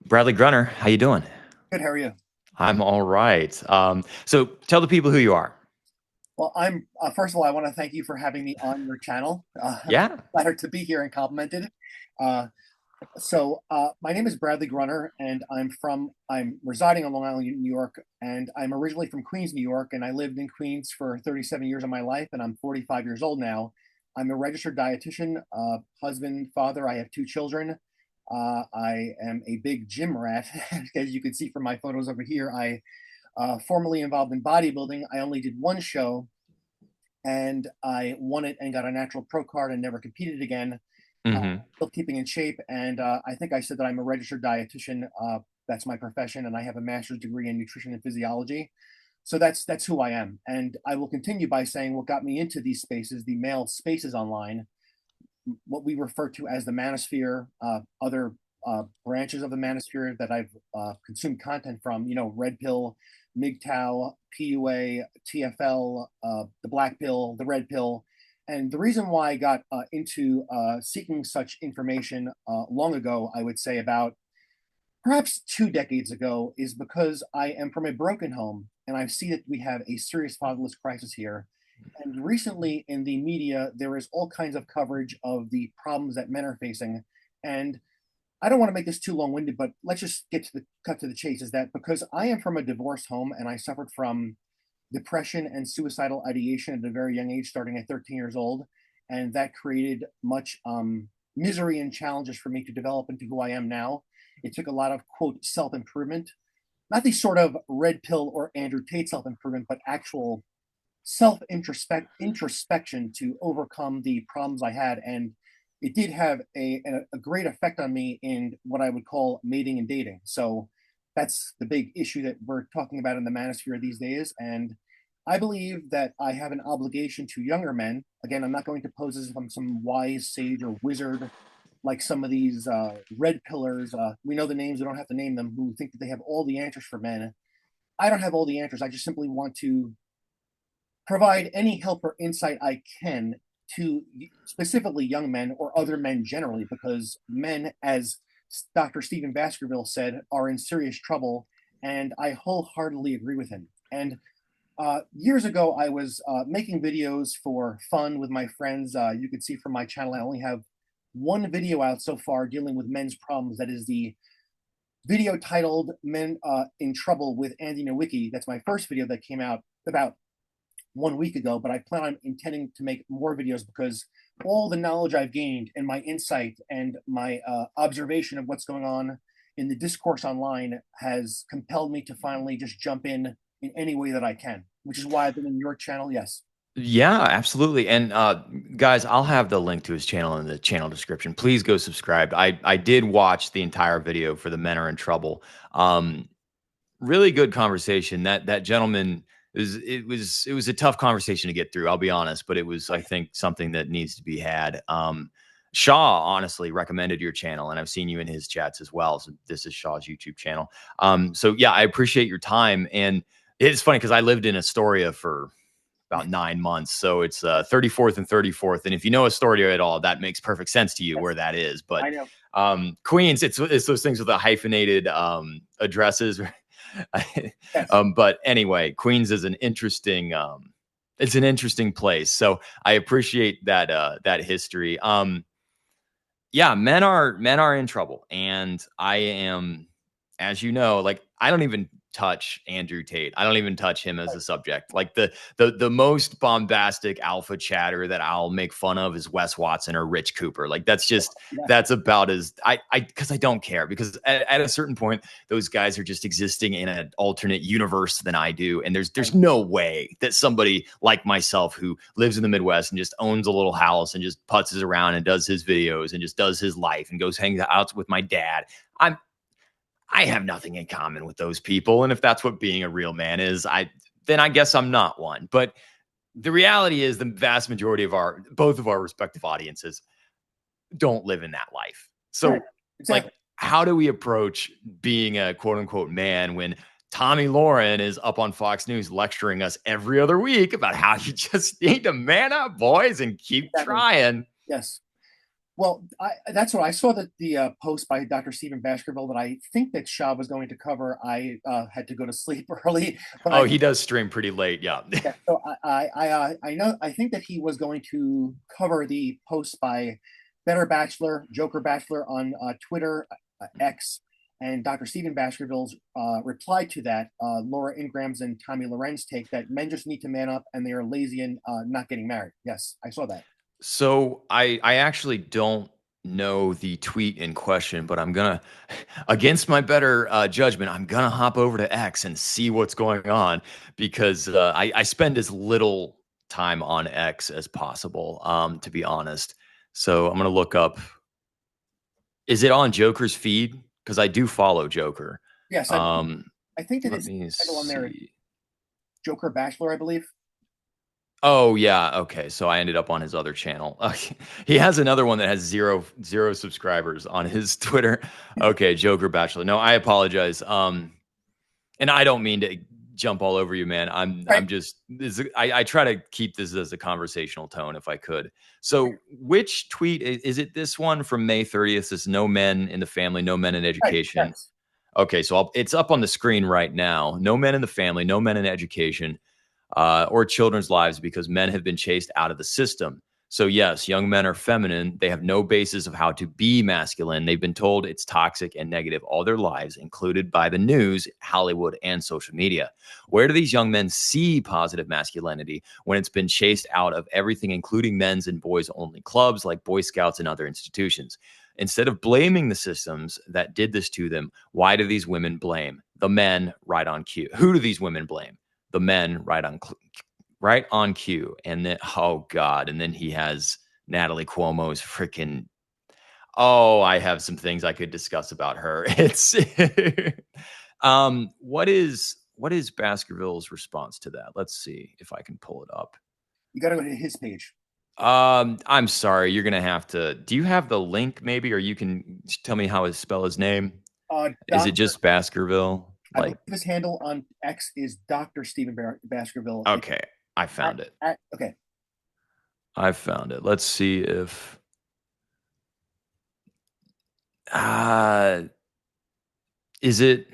Bradley Grunner, how you doing? Good, how are you? I'm all right. So tell the people who you are. Well, I'm first of all, I want to thank you for having me on your channel. Yeah. Flattered to be here and complimented. Uh, my name is Bradley Grunner, and I'm residing on Long Island, New York, and I'm originally from Queens, New York, and I lived in Queens for 37 years of my life, and I'm 45 years old now. I'm a registered dietitian, husband, father. I have two children. I am a big gym rat, as you can see from my photos over here. I formerly involved in bodybuilding. I only did one show and I won it and got a natural pro card and never competed again. Hmm. Still keeping in shape. And I think I said that I'm a registered dietitian. That's my profession, and I have a master's degree in nutrition and physiology. So that's who I am. And I will continue by saying what got me into these spaces, the male spaces online, what we refer to as the manosphere, other branches of the manosphere that I've consumed content from, Red Pill, MGTOW, PUA, TFL, the Black Pill, the Red Pill. And the reason why I got into seeking such information long ago, I would say about perhaps 2 decades ago, is because I am from a broken home and I see that we have a serious fatherless crisis here. And recently in the media, there is all kinds of coverage of the problems that men are facing. And I don't want to make this too long winded, but let's just get to the cut to the chase. Is that because I am from a divorced home and I suffered from depression and suicidal ideation at a very young age, starting at 13 years old. And that created much misery and challenges for me to develop into who I am now. It took a lot of, quote, self improvement, not the sort of red pill or Andrew Tate self improvement, but actual self introspection to overcome the problems I had. And it did have a great effect on me in what I would call mating and dating. So that's the big issue that we're talking about in the manosphere these days. And I believe that I have an obligation to younger men. Again, I'm not going to pose as if I'm some wise sage or wizard like some of these red pillars. We know the names, we don't have to name them, who think that they have all the answers for men. I don't have all the answers. I just simply want to provide any help or insight I can to specifically young men or other men generally, because men, as Dr. Stephen Baskerville said, are in serious trouble. And I wholeheartedly agree with him. And years ago, I was making videos for fun with my friends. You can see from my channel, I only have one video out so far dealing with men's problems. That is the video titled Men in Trouble with Andy Nowicki. That's my first video that came out about 1 week ago, but I plan on intending to make more videos because all the knowledge I've gained and my insight and my observation of what's going on in the discourse online has compelled me to finally just jump in any way that I can, which is why I've been in your channel. Yes. Yeah, absolutely. And guys, I'll have the link to his channel in the channel description. Please go subscribe. I did watch the entire video for the Men Are in Trouble. Really good conversation. That gentleman it was a tough conversation to get through. I'll be honest, but it was, I think, something that needs to be had. Shaw honestly recommended your channel, and I've seen you in his chats as well. So this is Shaw's YouTube channel. So yeah, I appreciate your time, and it's funny because I lived in Astoria for about 9 months. So it's 34th and 34th. And if you know Astoria at all, that makes perfect sense to you Yes, where that is. But I know. Queens, it's those things with the hyphenated addresses. Yes. But anyway, Queens is an interesting it's an interesting place. So I appreciate that history. Yeah, men are in trouble. And I am, as you know, like I don't even touch Andrew Tate. I don't even touch him as a subject. Like the most bombastic alpha chatter that I'll make fun of is Wes Watson or Rich Cooper. Like Yeah. that's about as I because I don't care, because at a certain point those guys are just existing in an alternate universe than I do, and there's no way that somebody like myself who lives in the Midwest and just owns a little house and just putzes around and does his videos and just does his life and goes hangs out with my dad. I have nothing in common with those people. And if that's what being a real man is, then I guess I'm not one. But the reality is the vast majority of our both of our respective audiences don't live in that life. Right. So like, Exactly. how do we approach being a quote unquote man when Tommy Lauren is up on Fox News lecturing us every other week about how you just need to man up, boys, and keep Exactly. trying? Yes. Well, that's what I saw, that the post by Dr. Stephen Baskerville that I think that Shah was going to cover. I had to go to sleep early, but I Oh, he does stream pretty late. Yeah. yeah, so I know, I think that he was going to cover the post by Better Bachelor, Joker Bachelor on Twitter, X, and Dr. Stephen Baskerville's reply to that, Laura Ingram's and Tommy Lorenz take that men just need to man up and they are lazy and not getting married. Yes, I saw that. So I actually don't know the tweet in question, but I'm gonna, against my better judgment, I'm gonna hop over to X and see what's going on because I spend as little time on X as possible, to be honest. So I'm gonna look up. Is it on Joker's feed? Because I do follow Joker. Yes, Um, I think that Let his me title on there, see. Joker Bachelor, I believe. Oh yeah, okay. So I ended up on his other channel. He has another one that has zero subscribers on his Twitter. Okay, Joker Bachelor. No, I apologize. And I don't mean to jump all over you, man. I'm Right. just I try to keep this as a conversational tone if I could. So which tweet is it? This one from May 30th says no men in the family, no men in Right. education. Yes. Okay, so it's up on the screen right now. No men in the family, no men in education, or children's lives because men have been chased out of the system. So, yes, young men are feminine. They have no basis of how to be masculine. They've been told it's toxic and negative all their lives, included by the news, Hollywood, and social media. Where do these young men see positive masculinity when it's been chased out of everything, including men's and boys only clubs like Boy Scouts and other institutions? Instead of blaming the systems that did this to them, why do these women blame the men right on cue? Who do these women blame? The men right on cue. And then, oh God, and then he has Natalie Cuomo's freaking, oh, I have some things I could discuss about her. It's what is Baskerville's response to that? Let's see if I can pull it up. You got to go to his page. I'm sorry, you're gonna have to. Do you have the link maybe, or you can tell me how to spell his name? Is it Doctor, just Baskerville? I believe Like, his handle on X is Doctor Stephen Baskerville. okay, I found it. Okay, I found it. Let's see if uh is it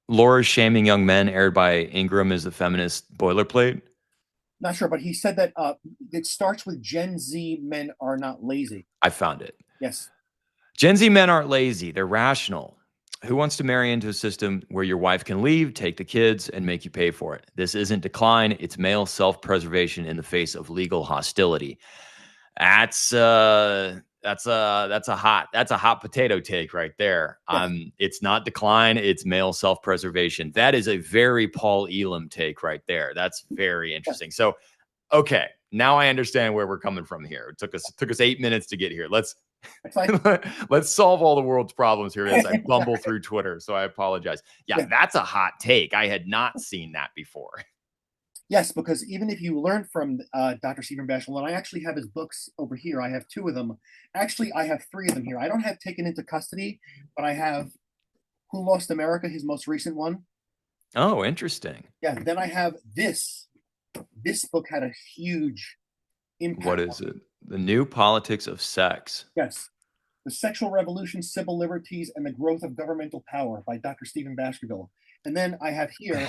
Laura's Shaming Young Men, aired by Ingram, is the feminist boilerplate? not sure, but he said that it starts with Gen Z men are not lazy. I found it. Yes, Gen Z men aren't lazy, they're rational. Who wants to marry into a system where your wife can leave, take the kids, and make you pay for it? This isn't decline, it's male self-preservation in the face of legal hostility. That's a hot potato take right there. yes, It's not decline, it's male self-preservation. That is a very Paul Elam take right there. That's very yes. interesting. So, okay, now I understand where we're coming from here. It took us 8 minutes to get here. Let's That's fine. let's solve all the world's problems here as I bumble through Twitter. So I apologize. Yeah, Yeah, that's a hot take. I had not seen that before. yes, because even if you learn from Dr. Stephen Bashel, and I actually have his books over here. I have two of them. Actually, I have three of them here. I don't have Taken into Custody, but I have Who Lost America, his most recent one. Oh, interesting. Yeah, then I have this. This book had a huge What impact on is me. it? The New Politics of Sex. Yes, The Sexual Revolution, Civil Liberties, and the Growth of Governmental Power by Dr. Stephen Baskerville. And then I have here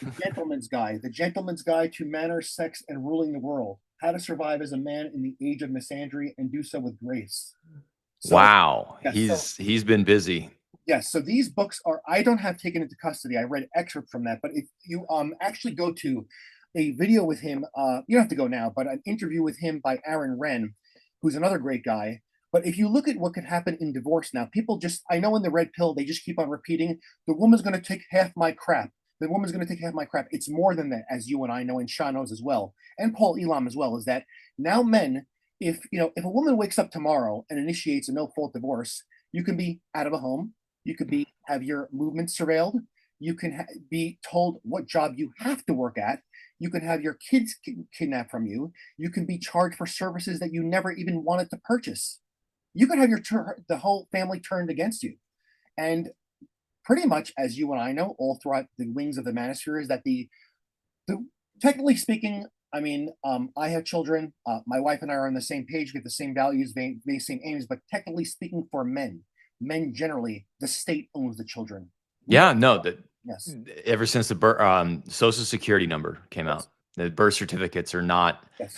The Gentleman's Guide to Manners, Sex, and Ruling the World. How to Survive as a Man in the Age of Misandry and Do So with Grace. So, Wow, yes, so he's been busy. yes, so these books are, I don't have Taken into Custody. I read excerpt from that, but if you actually go to a video with him, you don't have to go now, but an interview with him by Aaron Wrenn, who's another great guy. But if you look at what could happen in divorce now, people just, I know in the red pill, they just keep on repeating, the woman's going to take half my crap. The woman's going to take half my crap. It's more than that, as you and I know, and Sean knows as well, and Paul Elam as well, is that now men, if a woman wakes up tomorrow and initiates a no fault divorce, you can be out of a home, you could be have your movements surveilled, you can be told what job you have to work at, you can have your kids kidnapped from you, you can be charged for services that you never even wanted to purchase, you could have the whole family turned against you. And pretty much, as you and I know, all throughout the wings of the manosphere, is that the technically speaking, I mean, I have children. My wife and I are on the same page, get the same values, the same aims. But technically speaking, for men generally, the state owns the children. We Yeah, don't. no, that Yes, ever since the Social Security number came yes, out, the birth certificates are not yes.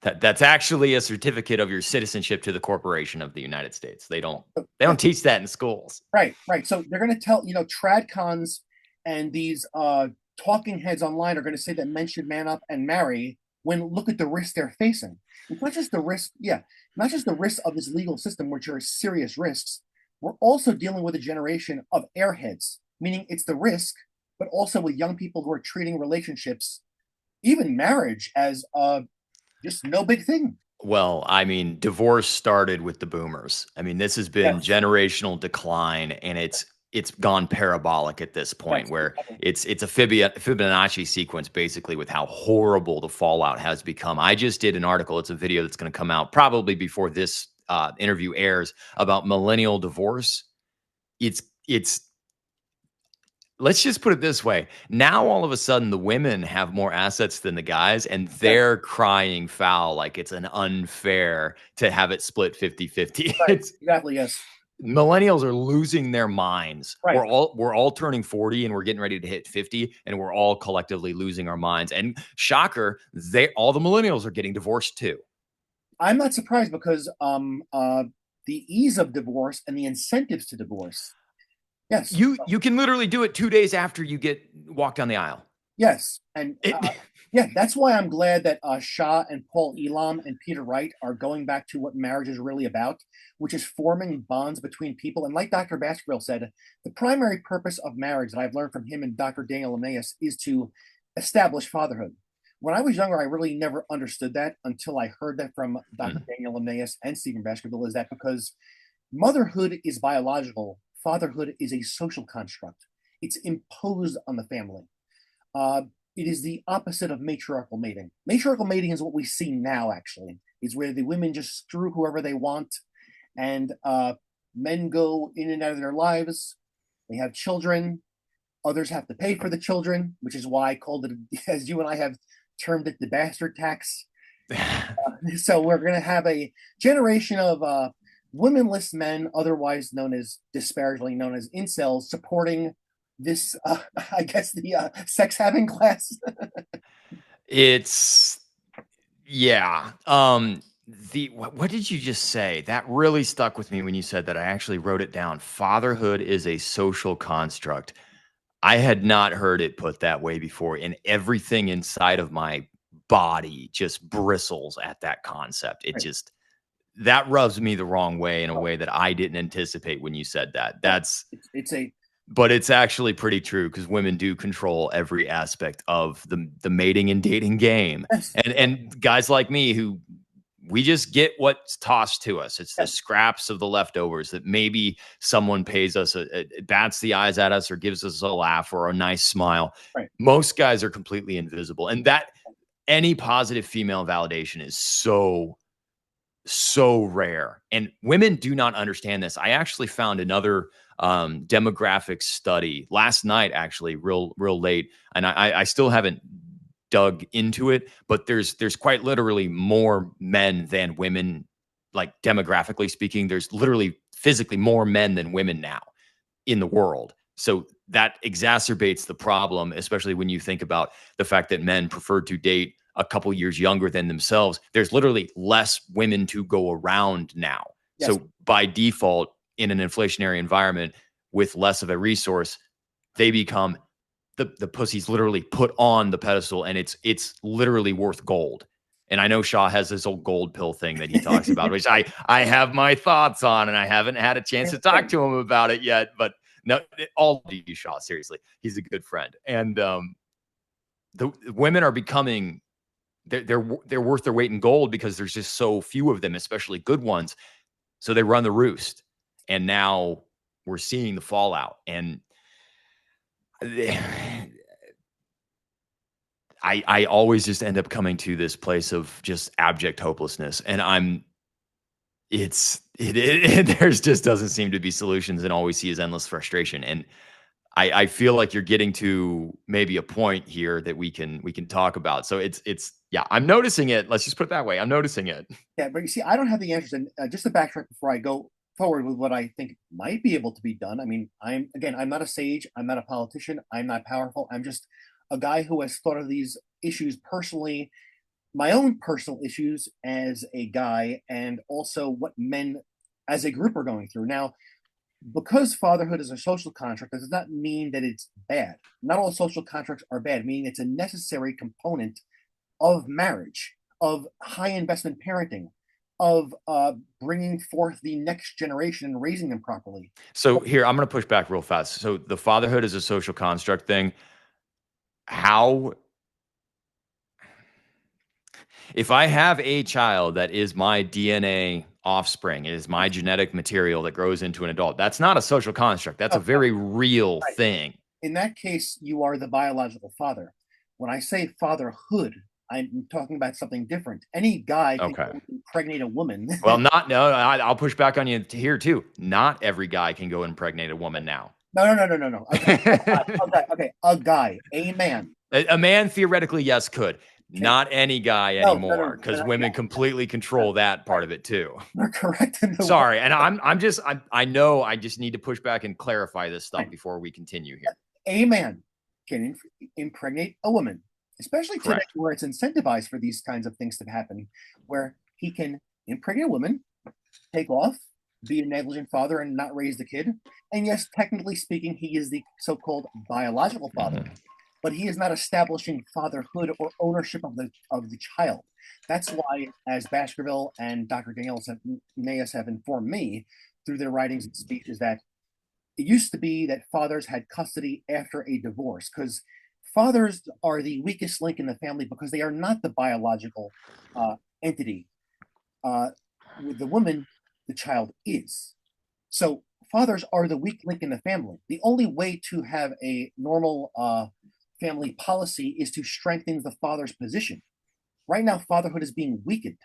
that's actually a certificate of your citizenship to the corporation of the United States. They Yeah, don't teach that in schools. right, right. So they're going to tell, tradcons and these talking heads online are going to say that men should man up and marry when look at the risks they're facing. It's not just the risk, yeah, not just the risks of this legal system, which are serious risks. We're also dealing with a generation of airheads, meaning it's the risk, but also with young people who are treating relationships, even marriage, as just no big thing. Well, I mean, divorce started with the boomers. I mean, this has been Yes, generational decline, and it's gone parabolic at this point, yes, where exactly. it's a Fibonacci sequence basically with how horrible the fallout has become. I just did an article. It's a video that's going to come out probably before this interview airs about millennial divorce. It's let's just put it this way. Now, all of a sudden, the women have more assets than the guys, and Yes, they're crying foul like it's an unfair to have it split 50-50. right, It's exactly. Yes, millennials are losing their minds. right. We're all turning 40 and we're getting ready to hit 50, and we're all collectively losing our minds. And shocker, they all the millennials are getting divorced too. I'm not surprised because the ease of divorce and the incentives to divorce. Yes, You can literally do it 2 days after you get walk down the aisle. yes, and It yeah, that's why I'm glad that Shah and Paul Elam and Peter Wright are going back to what marriage is really about, which is forming bonds between people. And like Dr. Baskerville said, the primary purpose of marriage that I've learned from him and Dr. Daniel Linnaeus is to establish fatherhood. When I was younger, I really never understood that until I heard that from Dr. Daniel Linnaeus and Stephen Baskerville. Is that because motherhood is biological, fatherhood is a social construct. It's imposed on the family. Uh, it is the opposite of matriarchal mating. Matriarchal mating is what we see now, actually, is where the women just screw whoever they want, and men go in and out of their lives. They have children. Others have to pay for the children, which is why I called it, as you and I have termed it, the bastard tax. So we're going to have a generation of womenless men, otherwise known as disparagingly known as incels, supporting this, I guess, the sex having class. it's Yeah. What did you just say? That really stuck with me when you said that. I actually wrote it down. Fatherhood is a social construct. I had not heard it put that way before, and everything inside of my body just bristles at that concept. It Right. just that rubs me the wrong way in a Oh, way that I didn't anticipate when you said that. yeah. That's It's a But it's actually pretty true because women do control every aspect of the mating and dating game. yes, And guys like me who we just get what's tossed to us. It's the yes, scraps of the leftovers that maybe someone pays us, bats the eyes at us, or gives us a laugh or a nice smile. right. Most guys are completely invisible, and that any positive female validation is so rare. And women do not understand this. I actually found another demographic study last night, actually, real late, and I still haven't dug into it, but there's quite literally more men than women, like demographically speaking. There's literally physically more men than women now in the world. So that exacerbates the problem, especially when you think about the fact that men prefer to date a couple years younger than themselves. There's literally less women to go around now. Yes, So by default, in an inflationary environment with less of a resource, they become the pussy's literally put on the pedestal, and it's literally worth gold. And I know Shaw has this old gold pill thing that he talks about, which I have my thoughts on, and I haven't had a chance to talk to him about it yet. But no, all of you, Shaw, seriously, he's a good friend, and the women are becoming they're worth their weight in gold because there's just so few of them, especially good ones. So they run the roost, and now we're seeing the fallout. And I always just end up coming to this place of just abject hopelessness, and there's just doesn't seem to be solutions, and all we see is endless frustration. And I feel like you're getting to maybe a point here that we can talk about. So it's yeah, I'm noticing it. Let's just put it that way. I'm noticing it. Yeah, but you see, I don't have the answers. And just to backtrack before I go forward with what I think might be able to be done. I mean, I'm not a sage. I'm not a politician. I'm not powerful. I'm just a guy who has thought of these issues personally, my own personal issues as a guy, and also what men as a group are going through. Now, because fatherhood is a social contract, that does not mean that it's bad. Not all social contracts are bad, meaning it's a necessary component of marriage, of high investment parenting, of bringing forth the next generation and raising them properly. So here, I'm going to push back real fast. So the fatherhood is a social construct thing. How, if I have a child that is my DNA offspring, it is my genetic material that grows into an adult, that's not a social construct. That's a Oh, no, very real right. thing. In that case, you are the biological father. When I say fatherhood, I'm talking about something different. Any guy can Okay. go impregnate a woman. Well, no, I'll push back on you here too. Not every guy can go impregnate a woman now. No, no, no, no, no, no. A guy, a man. A man theoretically, yes, could. Okay. Not any guy No, no, no, anymore, no, because no, yeah, women completely no, control that part right. of it too. You're correct in the way. Sorry, and I know I just need to push back and clarify this stuff Fine. before we continue here. A man can impregnate a woman, especially today Correct. where it's incentivized for these kinds of things to happen, where he can impregnate a woman, take off, be a negligent father, and not raise the kid. And yes, technically speaking, he is the so-called biological father, Mhm. but he is not establishing fatherhood or ownership of the child. That's why, as Baskerville and Dr. Naus have informed me through their writings and speeches, that it used to be that fathers had custody after a divorce because fathers are the weakest link in the family because they are not the biological entity. Uh, with the woman, the child is. So fathers are the weak link in the family. The only way to have a normal family policy is to strengthen the father's position. Right now, fatherhood is being weakened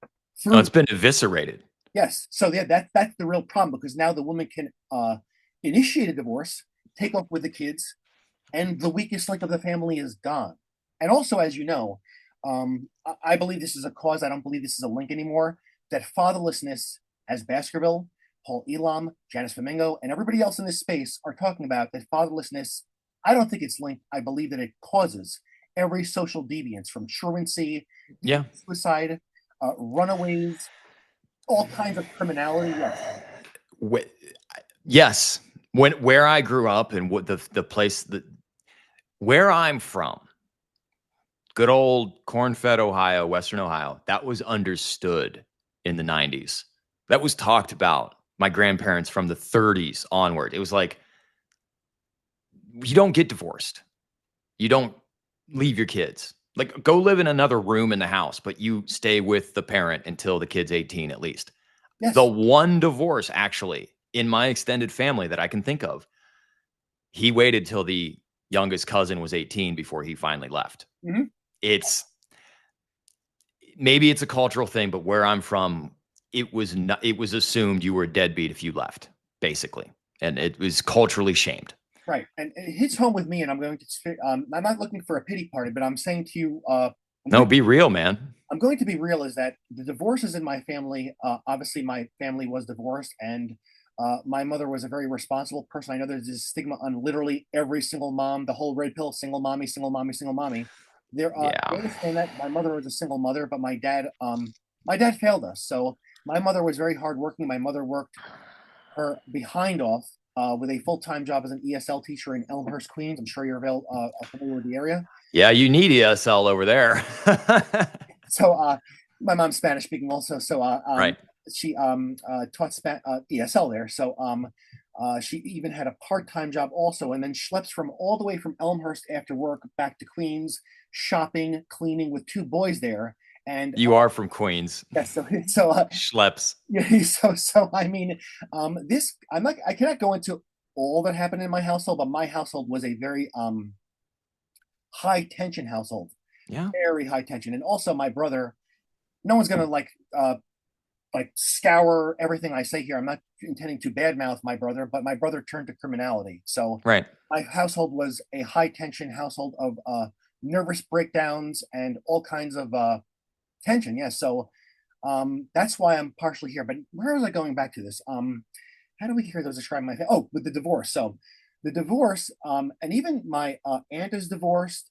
Oh, through. it's been eviscerated. Yes, so yeah, that's the real problem because now the woman can initiate a divorce, take off with the kids, and the weakest link of the family is gone. And also, as you know, I believe this is a cause. I don't believe this is a link anymore. That fatherlessness, as Baskerville, Paul Elam, Janice Flamingo, and everybody else in this space are talking about, that fatherlessness, I don't think it's linked. I believe that it causes every social deviance from truancy, Yeah. suicide, runaways, all kinds of criminality. Yes. Wh- yes. Where I grew up and what the place that where I'm from, good old corn-fed Ohio, Western Ohio, that was understood in the 90s. That was talked about. My grandparents from the 30s onward. It was like, you don't get divorced. You don't leave your kids. Like, go live in another room in the house, but you stay with the parent until the kid's 18 at least. The Yes. one divorce, actually, in my extended family that I can think of, he waited till the youngest cousin was 18 before he finally left. Mm-hmm. It's maybe it's a cultural thing, but where I'm from, it was assumed you were a deadbeat if you left, basically. And it was culturally shamed. Right. And it hits home with me, and I'm going to, I'm not looking for a pity party, but I'm saying to you, No, be real, man. I'm going to be real is that the divorces in my family, obviously my family was divorced, and my mother was a very responsible person. I know there's this stigma on literally every single mom, the whole red pill, single mommy, single mommy, single mommy. I Yeah. understand that my mother was a single mother, but my dad failed us. So my mother was very hardworking. My mother worked her behind off with a full-time job as an ESL teacher in Elmhurst, Queens. I'm sure you're familiar with the area. Yeah, you need ESL over there. So my mom's Spanish speaking also. So Right. she taught ESL there. So she even had a part-time job also, and then schleps from all the way from Elmhurst after work back to Queens, shopping, cleaning with two boys there. And You are from Queens. yes, so Schleps. yeah, so I mean, this I cannot go into all that happened in my household, but my household was a very high tension household, Yeah. very high tension, and also my brother. No one's gonna like like scour everything I say here. I'm not intending to badmouth my brother, but my brother turned to criminality. So Right. my household was a high tension household of nervous breakdowns and all kinds of tension. Yeah. So that's why I'm partially here. But where was I going back to this? How do we hear those describe my oh, with the divorce. So the divorce, and even my aunt is divorced,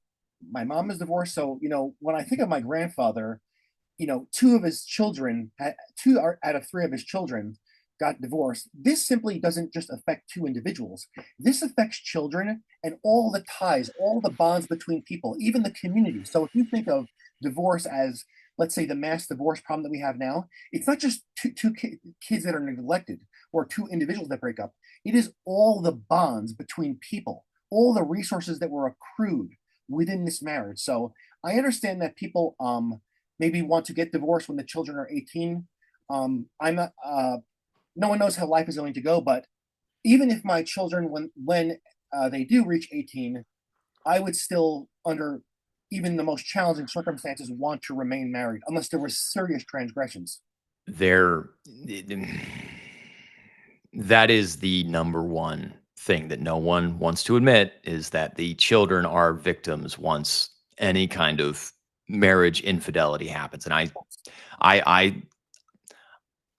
my mom is divorced. So, when I think of my grandfather, two of his children, two out of three of his children got divorced. This simply doesn't just affect two individuals. This affects children and all the ties, all the bonds between people, even the community. So if you think of divorce as, let's say, the mass divorce problem that we have now, it's not just kids that are neglected or two individuals that break up. It is all the bonds between people, all the resources that were accrued within this marriage. So I understand that people maybe want to get divorced when the children are 18. I'm not, no one knows how life is going to go, but even if my children, when they do reach 18, I would still, under even the most challenging circumstances, want to remain married unless there were serious transgressions. There, that is the number one thing that no one wants to admit, is that the children are victims once any kind of marriage infidelity happens. And I, I,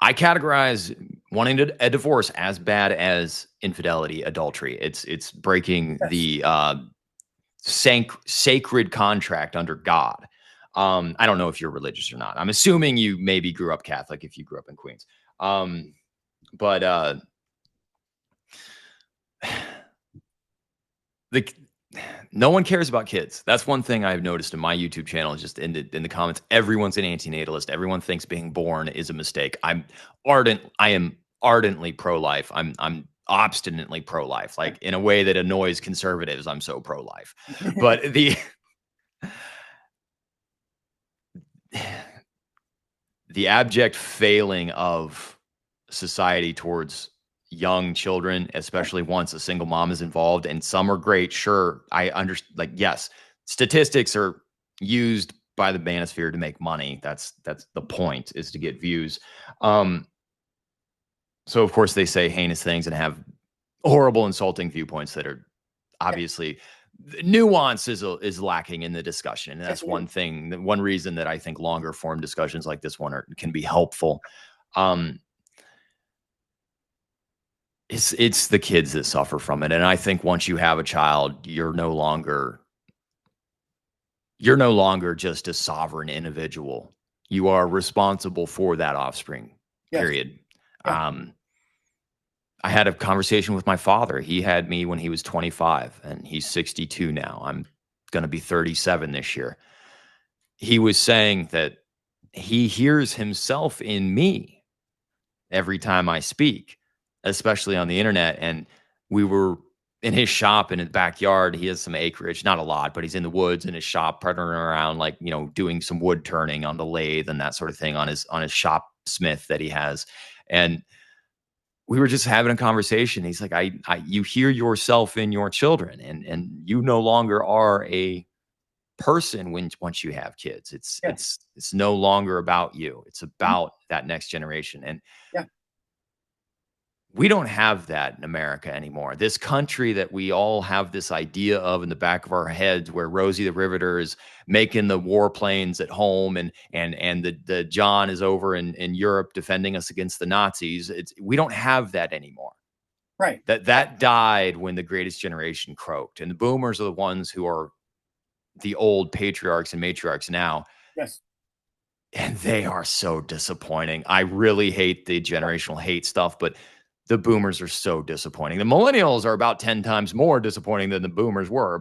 I categorize wanting a divorce as bad as infidelity, adultery. It's breaking Yes. the sacred contract under God. I don't know if you're religious or not. I'm assuming you maybe grew up Catholic if you grew up in Queens. But the no one cares about kids. That's one thing I've noticed in my YouTube channel. Is just in the comments, everyone's an antinatalist. Everyone thinks being born is a mistake. I am ardently pro-life. I'm obstinately pro-life, like in a way that annoys conservatives. I'm so pro-life. But the abject failing of society towards young children, especially once a single mom is involved, and some are great. Sure, I understand. Like, yes, statistics are used by the manosphere to make money. That's the point, is to get views. So of course they say heinous things and have horrible, insulting viewpoints that are Yeah. obviously nuance is lacking in the discussion. And Yes, that's it is. one reason that I think longer form discussions like this one can be helpful. Um, it's the kids that suffer from it. And I think once you have a child, you're no longer just a sovereign individual. You are responsible for that offspring, Yes. period. Yeah. Um, I had a conversation with my father. He had me when he was 25 and he's 62 now. I'm going to be 37 this year. He was saying that he hears himself in me every time I speak, especially on the internet. And we were in his shop in his backyard. He has some acreage, not a lot, but he's in the woods in his shop, puttering around, like, doing some wood turning on the lathe and that sort of thing on his shop smith that he has. And we were just having a conversation. He's like, you hear yourself in your children, and you no longer are a person once you have kids. It's Yes. it's it's no longer about you. It's Mhm. about that next generation. And Yeah. we don't have that in America anymore. This country that we all have this idea of in the back of our heads, where Rosie the Riveter is making the warplanes at home, and the John is over in Europe defending us against the Nazis. We don't have that anymore. Right. Right. That died when the greatest generation croaked. And the boomers are the ones who are the old patriarchs and matriarchs now. Yes. And they are so disappointing. I really hate the generational hate stuff, but the boomers are so disappointing. The millennials are about 10 times more disappointing than the boomers were.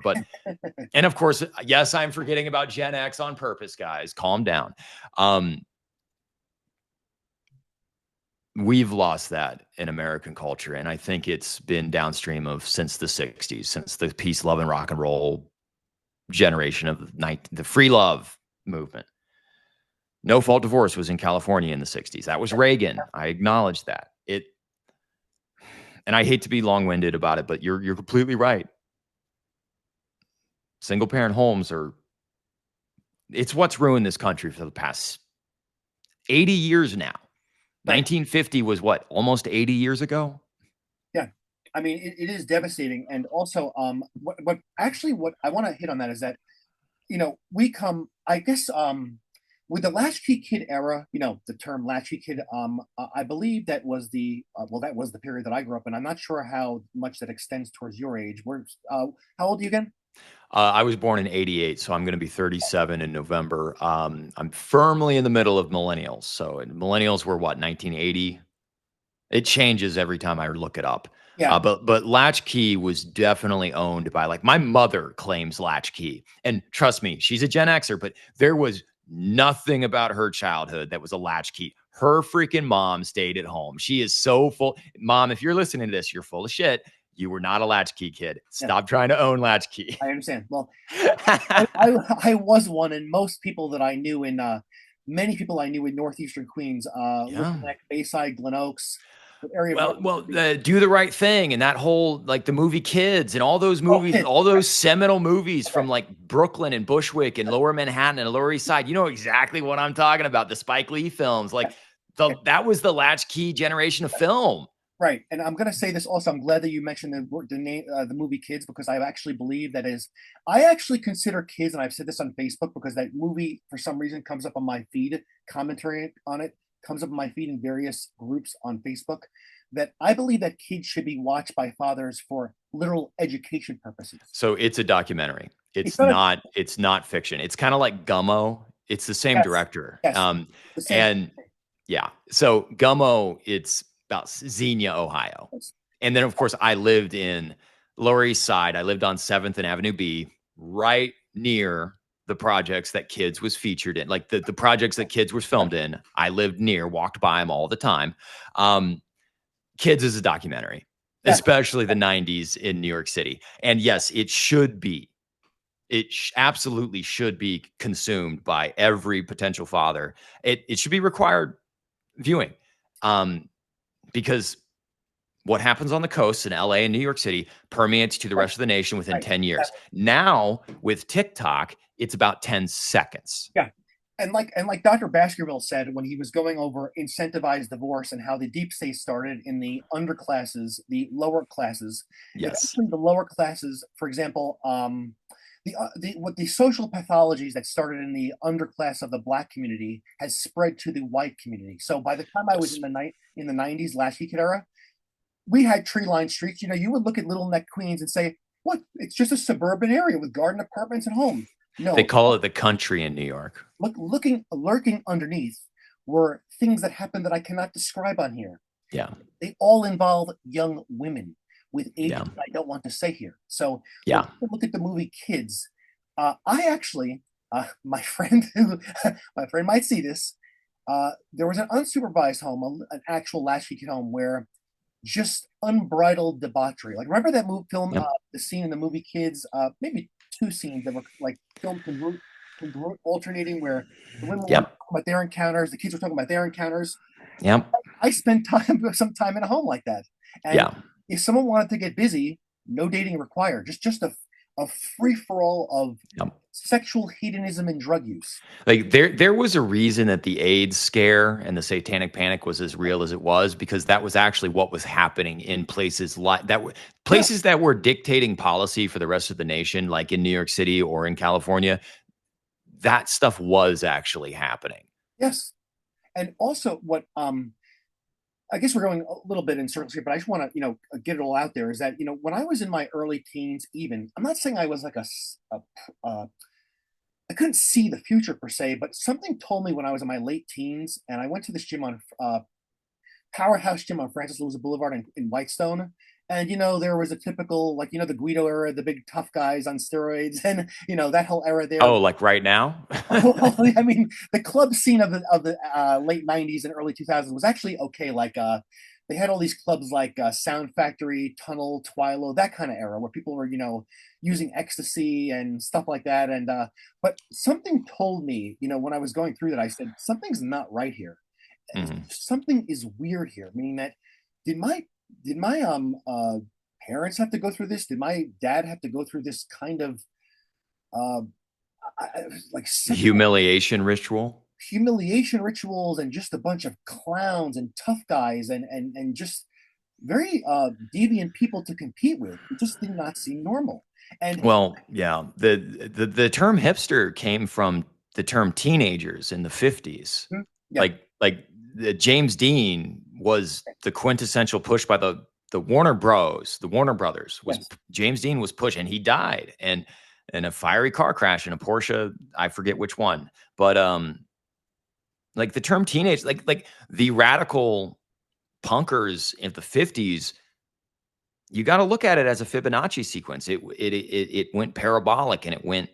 And of course, yes, I'm forgetting about Gen X on purpose, guys. Calm down. We've lost that in American culture. And I think it's been downstream of since the 60s, since the peace, love, and rock and roll generation of the free love movement. No fault divorce was in California in the 60s. That was Reagan. I acknowledge that. And I hate to be long-winded about it, but you're completely right. Single parent homes it's what's ruined this country for the past 80 years now. Right. 1950 was what, almost 80 years ago? Yeah. I mean, it is devastating. And also, what actually what I want to hit on that is that, we come, I guess, with the latchkey kid era, the term latchkey kid, I believe that was that was the period that I grew up in. I'm not sure how much that extends towards your age. How old are you again? I was born in 88, so I'm going to be 37 in November. I'm firmly in the middle of millennials. So millennials were what, 1980? It changes every time I look it up. Yeah. But Latchkey was definitely owned by, like, my mother claims Latchkey, and trust me, she's a Gen Xer, but there was nothing about her childhood that was a Latchkey. Her freaking mom stayed at home. She is so full. Mom, if you're listening to this, you're full of shit. You were not a Latchkey kid. Yeah. Stop trying to own Latchkey. I understand. Well, I was one, and most people that I knew many people I knew in northeastern Queens, Yeah. Little Neck, Bayside, Glen Oaks, the area of Well, northeastern. Do the Right Thing and that whole, like, the movie Kids and all those Oh, movies, kids. all those seminal movies Okay. from like Brooklyn and Bushwick and Lower Manhattan and Lower East Side. You know exactly what I'm talking about. The Spike Lee films, like Okay. that was the latchkey generation of film. Right, and I'm going to say this also. I'm glad that you mentioned the name, the movie Kids, because I actually believe that is. I actually consider Kids, and I've said this on Facebook because that movie, for some reason, comes up on my feed. Commentary on it comes up on my feed in various groups on Facebook. That I believe that Kids should be watched by fathers for literal education purposes. So it's a documentary. It's not a It's not fiction. It's kind of like Gummo. It's the same yes, director. yes, the same. And yeah, so Gummo, it's about Xenia, Ohio. And then, of course, I lived in Lower East Side. I lived on 7th and Avenue B, right near the projects that Kids was featured in, like the projects that Kids was filmed in. I lived near, walked by them all the time. Um, Kids is a documentary, Yes, especially the 90s in New York City. And yes, it should be. Absolutely should be consumed by every potential father. It should be required viewing, um, because what happens on the coast in LA and New York City permeates to the right, rest of the nation within right. 10 years. Now, with TikTok, it's about 10 seconds. Yeah. And like Dr. Baskerville said when he was going over incentivized divorce and how the deep state started in the underclasses, the lower classes. It's Yes. actually the lower classes, for example, the social pathologies that started in the underclass of the black community has spread to the white community. So by the time I was Yes. in the 90s, latchkey kid era, we had tree lined streets. You would look at Little Neck, Queens, and say, "What? It's just a suburban area with garden apartments and homes." They No, call it the country in New York. lurking underneath were things that happened that I cannot describe on here. Yeah. They all involve young women with ages Yeah. that I don't want to say here. So when Yeah. people look at the movie Kids, I actually, my friend, my friend might see this. There was an unsupervised home, an actual latchkey kid home, where just unbridled debauchery. Like, remember that movie film, Yep. the scene in the movie Kids, maybe two scenes that were like filmed congruent, alternating, where the women were talking Yep. about their encounters, the kids were talking about their encounters. Yep. I spent some time in a home like that, and Yeah. if someone wanted to get busy, no dating required. Just a free for all of Yep. sexual hedonism and drug use. Like, there was a reason that the AIDS scare and the satanic panic was as real as it was, because that was actually what was happening in places like that, Yeah. places that were dictating policy for the rest of the nation, like in New York City or in California. That stuff was actually happening. Yes. And also, what I guess we're going a little bit in circles here, but I just want to, get it all out there. Is that when I was in my early teens, even I'm not saying I was like I couldn't see the future per se, but something told me when I was in my late teens, and I went to this gym on Powerhouse Gym on Francis Louisa Boulevard in Whitestone. And there was a typical, like, the Guido era, the big tough guys on steroids, and that whole era there. Oh, like right now? I mean, the club scene of the late '90s and early 2000s was actually okay. Like, they had all these clubs like Sound Factory, Tunnel, Twilo, that kind of era where people were, using ecstasy and stuff like that. And but something told me, when I was going through that, I said something's not right here. Mhm. Something is weird here. Meaning that did my did my parents have to go through this? Did my dad have to go through this kind of uh, like sexual Humiliation ritual? humiliation rituals and just a bunch of clowns and tough guys and just very deviant people to compete with. It just did not seem normal. And Well, yeah, the term hipster came from the term teenagers in the 50s. yeah, Like James Dean was the quintessential push by the Warner Bros. The Warner Brothers was yes, James Dean was pushed, and he died and in a fiery car crash in a Porsche. I forget which one, but like the term teenage, like the radical punkers in the 50s, you got to look at it as a Fibonacci sequence. It went parabolic, and it went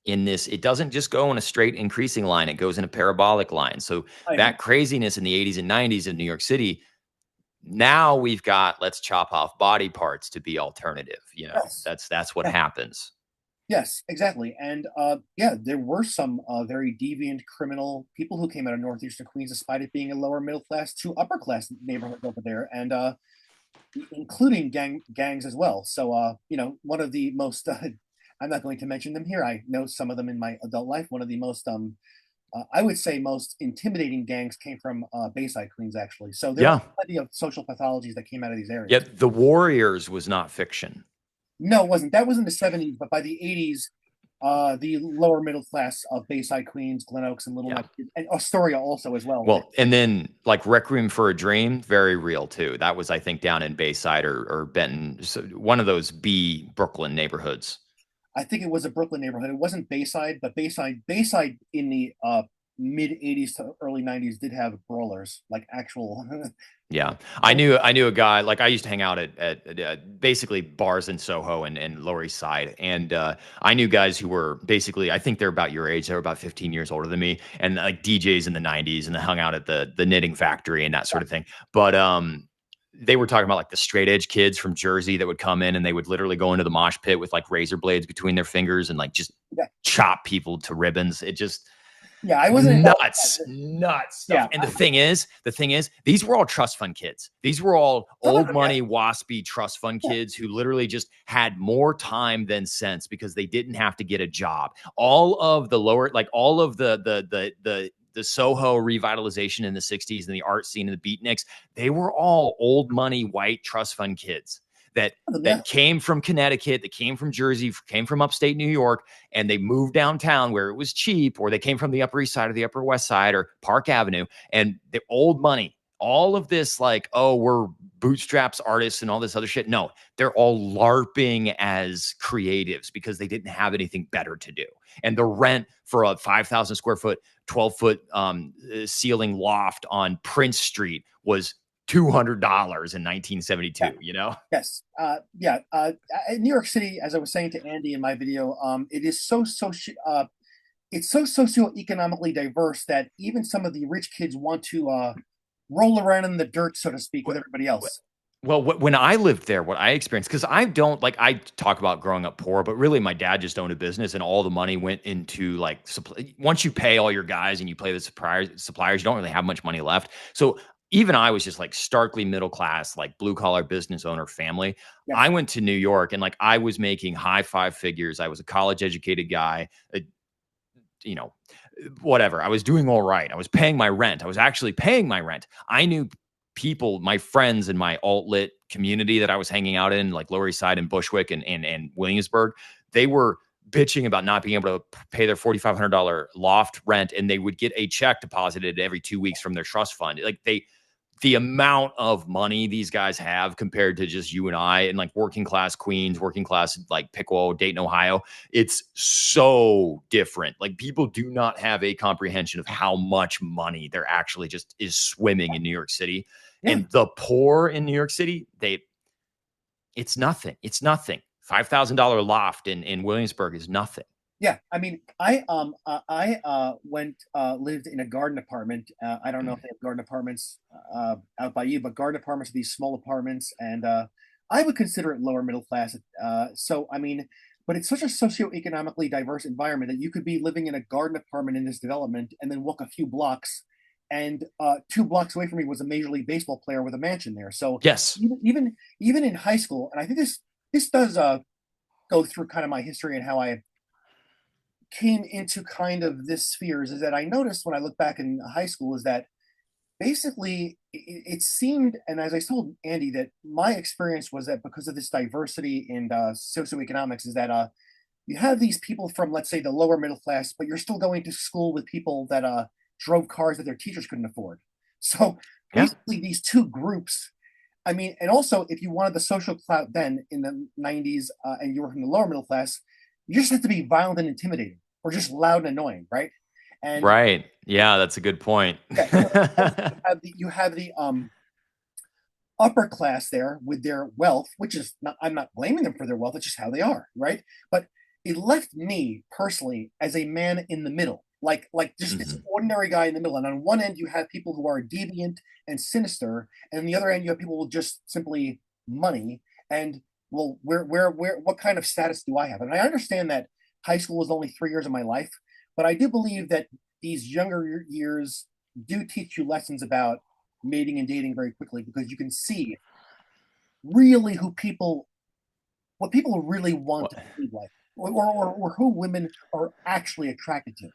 in this. It doesn't just go in a straight increasing line; it goes in a parabolic line. So I agree. that craziness in the 80s and 90s in New York City. Now we've got let's chop off body parts to be alternative. Yes, That's what yeah, happens. yes, exactly. And yeah, there were some very deviant criminal people who came out of northeastern Queens, despite it being a lower middle class to upper class neighborhood over there, and including gangs as well. So one of the most I'm not going to mention them here. I know some of them in my adult life. One of the most I would say most intimidating gangs came from Bayside Queens, actually. So there are Yeah, plenty of social pathologies that came out of these yeah. areas. The Warriors was not fiction. No, it wasn't. That was in the 70s, but by the 80s, the lower middle class of Bayside Queens, Glen Oaks, and Little Yeah. Neck, and Astoria also as well. Well, and then like Requiem for a Dream, very real too. That was, I think, down in Bayside or Benton, so one of those B Brooklyn neighborhoods. I think it was a Brooklyn neighborhood. It wasn't Bayside, but Bayside in the mid 80s to early 90s did have brawlers, like actual. Yeah, I knew a guy. Like I used to hang out at basically bars in Soho and Lower East Side, and I knew guys who were basically, I think they're about your age. They were about 15 years older than me, and like DJs in the 90s, and they hung out at the knitting factory and that sort of thing. But they were talking about like the straight edge kids from Jersey that would come in and they would literally go into the mosh pit with like razor blades between their fingers and like just Yeah, chop people to ribbons. It just yeah, I wasn't involved nuts, in that. nuts stuff. Yeah, And the thing is, these were all trust fund kids. These were all some of old them, yes. money, waspy trust fund Yeah, kids who literally just had more time than sense because they didn't have to get a job. All of the lower, like all of the Soho revitalization in the 60s and the art scene and the beatniks, they were all old money white trust fund kids that some of them, yeah. that came from Connecticut, that came from Jersey, came from upstate New York, and they moved downtown where it was cheap, or they came from the Upper East Side or the Upper West Side or Park Avenue, and the old money. All of this, like, oh, we're bootstraps artists and all this other shit. No, they're all LARPing as creatives because they didn't have anything better to do. And the rent for a 5,000 square foot, 12-foot ceiling loft on Prince Street was $200 in Yeah. 1972, you know? Yes. Yeah. In New York City, as I was saying to Andy in my video, it is it's so socioeconomically diverse that even some of the rich kids want to roll around in the dirt, so to speak, with everybody else. Well, when I lived there, what I experienced, because I don't like, I talk about growing up poor, but really my dad just owned a business and all the money went into like, once you pay all your guys and you pay the suppliers, you don't really have much money left. So even I was just like starkly middle class, like blue collar business owner family. I Yes. went to New York and like I was making high five figures. I was a college educated guy, you know, whatever. I was doing all right. I was paying my rent. I was actually paying my rent. I knew people, my friends in my alt lit community that I was hanging out in, like Lower East Side and Bushwick and Williamsburg. They were bitching about not being able to pay their $4,500 loft rent, and they would get a check deposited every 2 weeks from their trust fund. Like the amount of money these guys have compared to just you and I and like working class Queens, working class like Pickle, Dayton, Ohio, it's so different. Like people do not have a comprehension of how much money there actually just is swimming in New York City. Yeah. And the poor in New York City, it's nothing. It's nothing. $5,000 loft in Williamsburg is nothing. Yeah, I mean, I went lived in a garden apartment. I don't know if they have garden apartments out by you, but garden apartments are these small apartments, and I would consider it lower middle class. So I mean, but it's such a socioeconomically diverse environment that you could be living in a garden apartment in this development, and then walk a few blocks, and 2 blocks away from me was a major league baseball player with a mansion there. So Yes. even in high school, and I think this does go through kind of my history and how I came into kind of this spheres is that I noticed when I look back in high school is that basically it seemed, and as I told Andy, that my experience was that because of this diversity in socioeconomics, is that you have these people from, let's say, the lower middle class, but you're still going to school with people that drove cars that their teachers couldn't afford. So Yeah. basically, these two groups. I mean, and also, if you wanted the social clout then in the 90s and you were from the lower middle class, you just have to be violent and intimidating or just loud and annoying, right? And Right. Yeah, that's a good point. yeah, so also you have the upper class there with their wealth, which is not, I'm not blaming them for their wealth, it's just how they are, right? But it left me personally as a man in the middle, like just this Mhm. ordinary guy in the middle. And on one end you have people who are deviant and sinister, and on the other end you have people with just simply money. And well, where what kind of status do I have? And I understand that high school was only 3 years of my life, but I do believe that these younger years do teach you lessons about mating and dating very quickly, because you can see really who people, what people really want to be like, or who women are actually attracted to.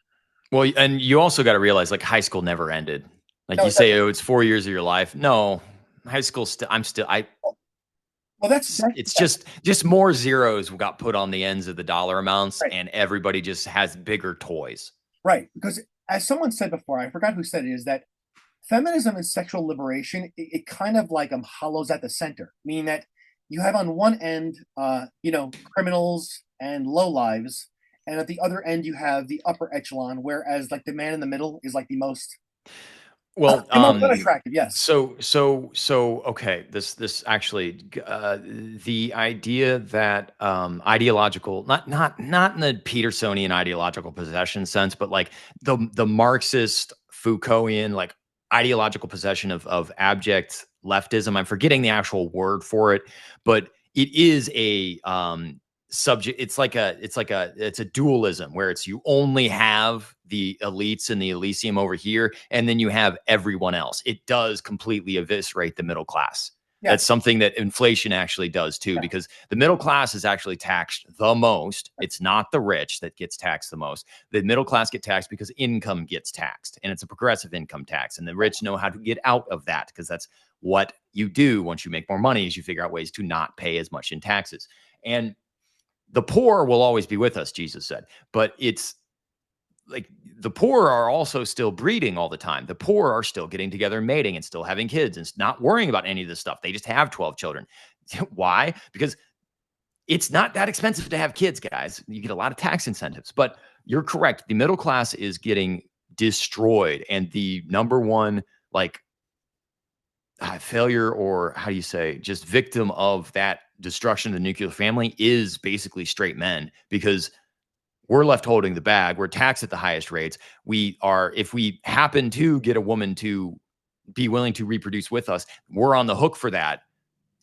Well, and you also got to realize like high school never ended. Like No, you it say, doesn't. oh, it's 4 years of your life. No, high school still. I'm still. I. Well, that's It's just more zeros got put on the ends of the dollar amounts, right, and everybody just has bigger toys. right. Because as someone said before, I forgot who said it, is that feminism and sexual liberation, it kind of like hollows at the center, meaning that you have on one end, criminals and low lives, and at the other end you have the upper echelon, whereas like the man in the middle is like Well, the most unattractive. Yes, okay. This actually, the idea that ideological, not in the Petersonian ideological possession sense, but like the Marxist Foucaultian like ideological possession of abject leftism. I'm forgetting the actual word for it, but it is a subject. It's a dualism where it's you only have the elites and the Elysium over here, and then you have everyone else. It does completely eviscerate the middle class. That's yes, something that inflation actually does too, yeah, because the middle class is actually taxed the most. It's not the rich that gets taxed the most. The middle class get taxed because income gets taxed, and it's a progressive income tax. And the rich know how to get out of that because that's what you do once you make more money is you figure out ways to not pay as much in taxes. And the poor will always be with us, Jesus said, but it's like the poor are also still breeding all the time. The poor are still getting together and mating and still having kids and not worrying about any of this stuff. They just have 12 children. Why? Because it's not that expensive to have kids, guys. You get a lot of tax incentives, but you're correct. The middle class is getting destroyed. And the number one, like, failure, or how do you say, just victim of that destruction of the nuclear family is basically straight men, because we're left holding the bag. We're taxed at the highest rates. We are, if we happen to get a woman to be willing to reproduce with us, we're on the hook for that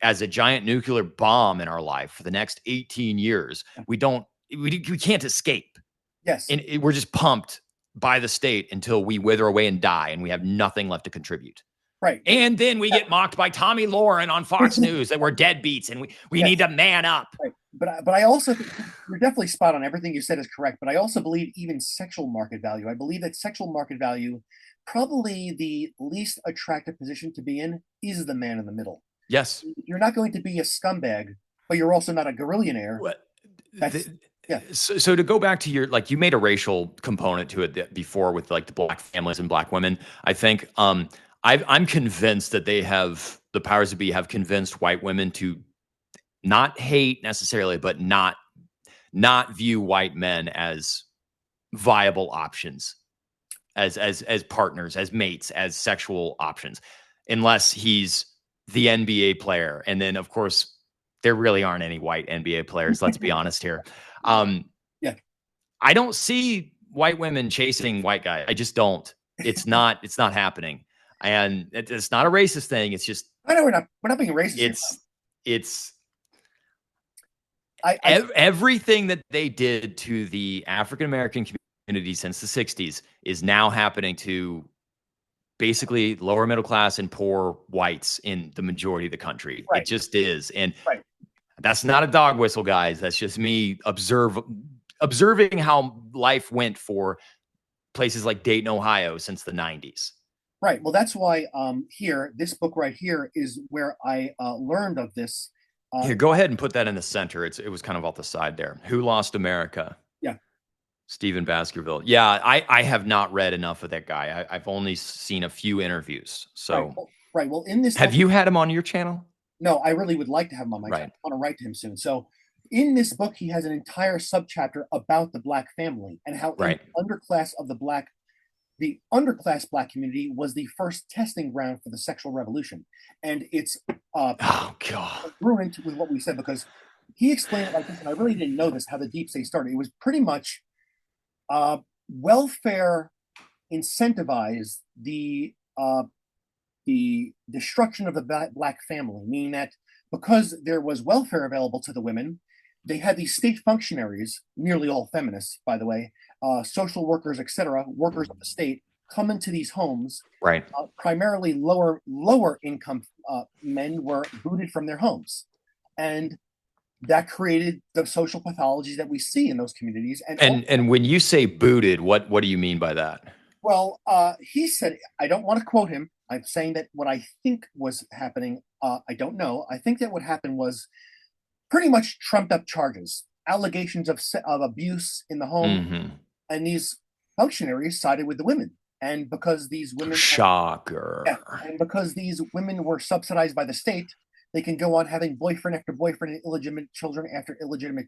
as a giant nuclear bomb in our life for the next 18 years. We can't escape. yes, And we're just pumped by the state until we wither away and die and we have nothing left to contribute. right. And then we get mocked by Tommy Lauren on Fox News that we're deadbeats and we need Yes, to man up. right. But I also think you're definitely spot on. Everything you said is correct. But I also believe even sexual market value. I believe that sexual market value, probably the least attractive position to be in, is the man in the middle. Yes. You're not going to be a scumbag, but you're also not a gorillionaire. What That's the, yeah, so to go back to your, like, you made a racial component to it before with like the black families and black women. I think I'm convinced that they have the powers to be have convinced white women to not hate necessarily, but not view white men as viable options, as partners, as mates, as sexual options, unless he's the NBA player. And then of course there really aren't any white NBA players. Let's be honest here. Um, yeah. I don't see white women chasing white guy. I just don't. It's not happening. And it's not a racist thing. It's just I know we're not being racist here. it's I everything that they did to the African American community since the 60s is now happening to basically lower middle class and poor whites in the majority of the country. It right, just is. And right. that's not a dog whistle, guys. That's just me observing how life went for places like Dayton, Ohio since the 90s. Right. Well, that's why here, this book right here is where I learned of this. Uh, Here, go ahead and put that in the center. It was kind of off the side there. Who Lost America? yeah. Stephen Baskerville. Yeah, I have not read enough of that guy. I've only seen a few interviews. Right. So Well, right. Well, in this have book, you had him on your channel? no, I really would like to have him on my channel. Right. I want to write to him soon. So, in this book, he has an entire subchapter about the black family and how in Right. the underclass of the underclass black community was the first testing ground for the sexual revolution. And it's Oh God. congruent with what we said because he explained it like this, and I really didn't know this how the deep state started. It was pretty much welfare incentivized the destruction of the black family, meaning that because there was welfare available to the women, they had these state functionaries, nearly all feminists, by the way, social workers, etc., workers of the state, come into these homes. Right. Primarily lower income men were booted from their homes, and that created the social pathologies that we see in those communities. And And when you say booted, what do you mean by that? well, he said, I don't want to quote him. I'm saying that what I think was happening, I don't know. I think that what happened was pretty much trumped up charges, allegations of abuse in the home, Mm-hmm. and these functionaries sided with the women. And because these women, Shocker. yeah, and because these women were subsidized by the state, they can go on having boyfriend after boyfriend and illegitimate children after illegitimate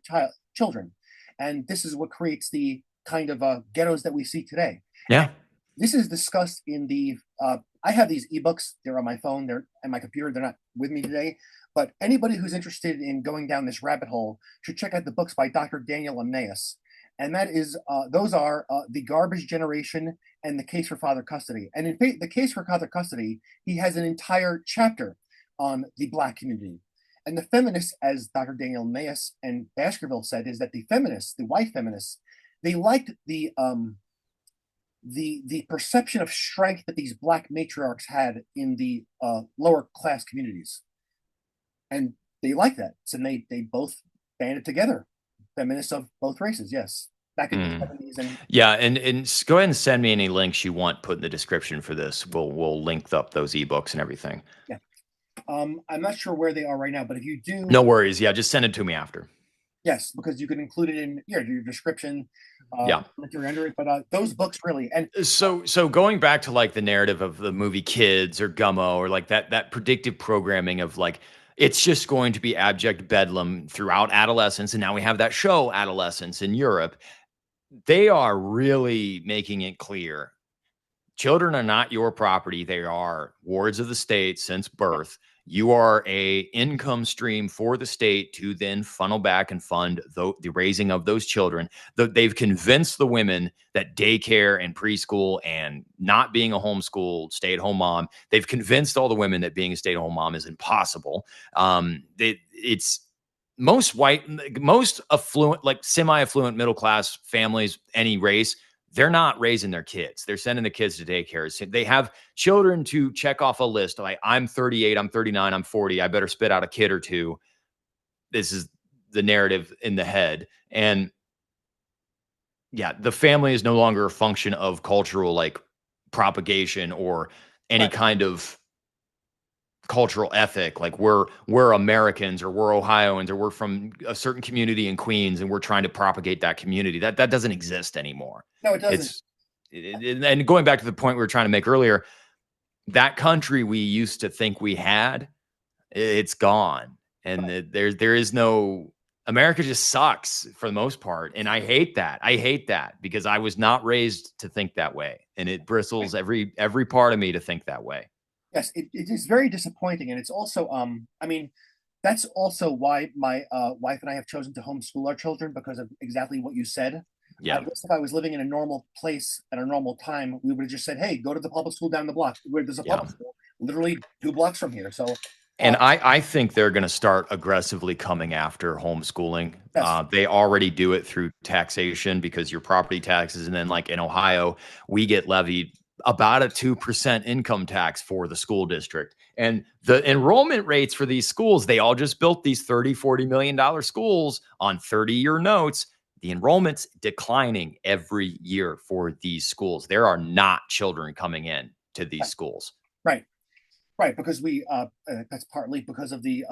children. And this is what creates the kind of ghettos that we see today. Yeah. This is discussed in the I have these ebooks. They're on my phone. They're on my computer. They're not with me today. But anybody who's interested in going down this rabbit hole should check out the books by Dr. Daniel Emnaeus. And that is those are The Garbage Generation and The Case for Father Custody. And in The Case for Father Custody, he has an entire chapter on the black community. And the feminists, as Dr. Daniel Emnaeus and Baskerville said, is that the feminists, the white feminists, they liked the perception of strength that these black matriarchs had in the lower class communities, and they like that. So they both banded together, feminists of both races. Yes, back in the 70s. And Yeah, and go ahead and send me any links you want put in the description for this. We'll link up those ebooks and everything. yeah, I'm not sure where they are right now, but if you do, No worries. Yeah, just send it to me after. yes, because you can include it in your description. Yeah. Under it, but those books really and So going back to like the narrative of the movie Kids or Gummo or like that predictive programming of like it's just going to be abject bedlam throughout adolescence, and now we have that show Adolescence in Europe. They are really making it clear children are not your property. They are wards of the state since birth. You are a income stream for the state to then funnel back and fund the raising of those children. They've convinced the women that daycare and preschool and not being a homeschool stay-at-home mom, they've convinced all the women that being a stay-at-home mom is impossible. It's most affluent, like semi-affluent middle-class families, any race, they're not raising their kids. They're sending the kids to daycare. They have children to check off a list. Like, I'm 38, I'm 39, I'm 40. I better spit out a kid or two. This is the narrative in the head. And yeah, the family is no longer a function of cultural like propagation or any kind of cultural ethic. Like we're Americans or we're Ohioans or we're from a certain community in Queens and we're trying to propagate that community. That doesn't exist anymore. no, it doesn't. And going back to the point we were trying to make earlier, that country we used to think we had, it's gone. And there is no, America just sucks for the most part. And I hate that. I hate that because I was not raised to think that way. And it bristles every part of me to think that way. Yes, it is very disappointing, and it's also I mean, that's also why my wife and I have chosen to homeschool our children because of exactly what you said. I Yeah. guess if I was living in a normal place at a normal time, we would have just said, "Hey, go to the public school down the block." Where there's a Yeah. public school, literally 2 blocks from here. So, And I think they're going to start aggressively coming after homeschooling. yes, They already do it through taxation because your property taxes. And then like in Ohio, we get levied about a 2% income tax for the school district. And the enrollment rates for these schools, they all just built these $30, $40 million schools on 30-year notes. the enrollment's declining every year for these schools. There are not children coming in to these Right, schools. right, right. Because that's partly because of the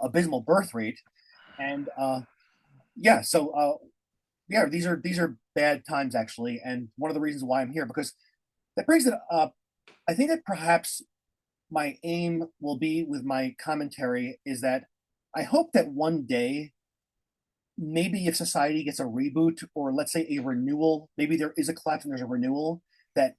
abysmal birth rate, and yeah. So yeah, these are bad times actually, and one of the reasons why I'm here, because that brings it up. I think that perhaps my aim will be with my commentary is that I hope that one day, maybe if society gets a reboot, or let's say a renewal, maybe there is a collapse and there's a renewal, that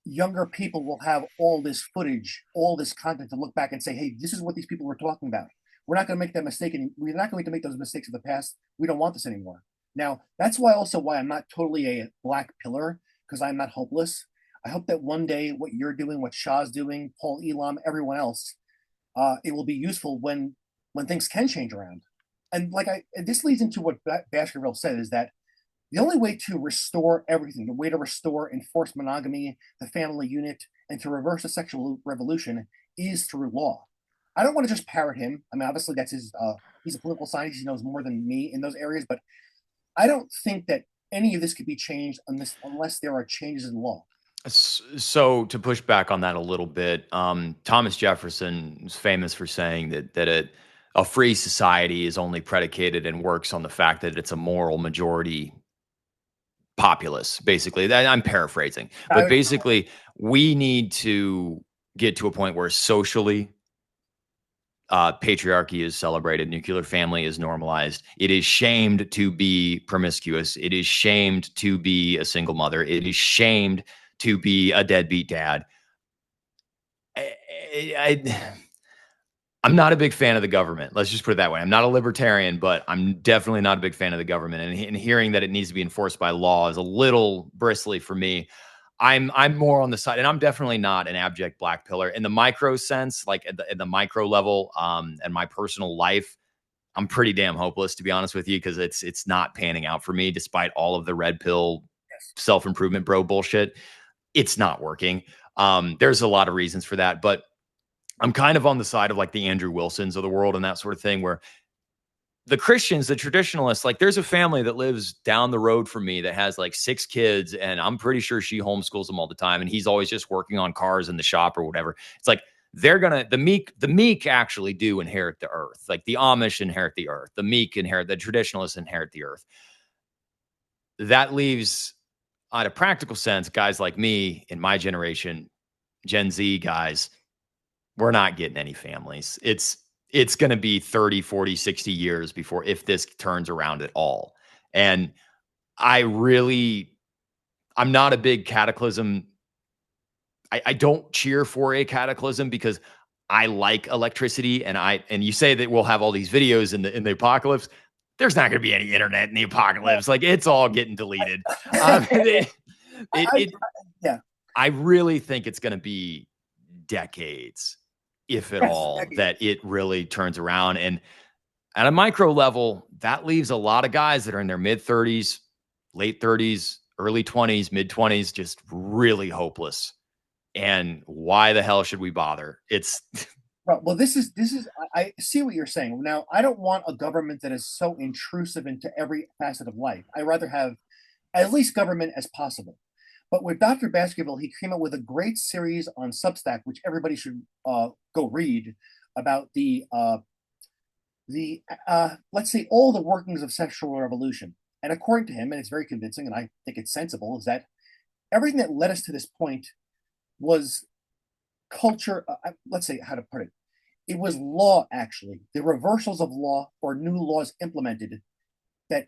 younger people will have all this footage, all this content to look back and say, hey, this is what these people were talking about. We're not going to make that mistake, and we're not going to make those mistakes of the past. We don't want this anymore. Now, that's why also why I'm not totally a black pillar, because I'm not hopeless. I hope that one day what you're doing, what Shah's doing, Paul Elam, everyone else, it will be useful when things can change around. And this leads into what Baskerville said, is that the only way to restore everything, the way to restore enforced monogamy, the family unit, and to reverse the sexual revolution is through law. I don't want to just parrot him. I mean, obviously that's his. He's a political scientist. He knows more than me in those areas, but I don't think that any of this could be changed unless there are changes in law. So to push back on that a little bit, Thomas Jefferson is famous for saying that a free society is only predicated and works on the fact that it's a moral majority populace. Basically, that I'm paraphrasing, but basically, we need to get to a point where socially, patriarchy is celebrated, nuclear family is normalized. It is shamed to be promiscuous. It is shamed to be a single mother. It is shamed to be a deadbeat dad. I, I'm not a big fan of the government. Let's just put it that way. I'm not a libertarian, but I'm definitely not a big fan of the government. And hearing that it needs to be enforced by law is a little bristly for me. I'm more on the side, and I'm definitely not an abject black pillar in the micro sense, like at the micro level. And my personal life, I'm pretty damn hopeless, to be honest with you, because it's not panning out for me, despite all of the red pill Yes. self improvement bro bullshit. It's not working. There's a lot of reasons for that, but I'm kind of on the side of like the Andrew Wilsons of the world and that sort of thing, where the Christians, the traditionalists, like there's a family that lives down the road from me that has like 6 kids, and I'm pretty sure she homeschools them all the time. And he's always just working on cars in the shop or whatever. It's like the meek actually do inherit the earth. Like the Amish inherit the earth, the meek inherit, the traditionalists inherit the earth. That leaves, on a practical sense, guys like me in my generation, Gen Z guys, we're not getting any families. It's going to be 30, 40, 60 years before, if this turns around at all. And I really, I'm not a big cataclysm. I don't cheer for a cataclysm because I like electricity, and you say that we'll have all these videos in the apocalypse. There's not going to be any internet in the apocalypse. Like it's all getting deleted. It, it, I, it, yeah, I really think it's going to be decades, if at yes, all, decades. that it really turns around. And at a micro level, that leaves a lot of guys that are in their mid 30s, late 30s, early 20s, mid 20s, just really hopeless. And why the hell should we bother? It's Well, this is. I see what you're saying. Now, I don't want a government that is so intrusive into every facet of life. I rather have as least government as possible. But with Dr. Baskerville, he came up with a great series on Substack, which everybody should go read, about the let's say all the workings of sexual revolution. And according to him, and it's very convincing, and I think it's sensible, is that everything that led us to this point was culture. Let's say how to put it. It was law, actually, the reversals of law or new laws implemented that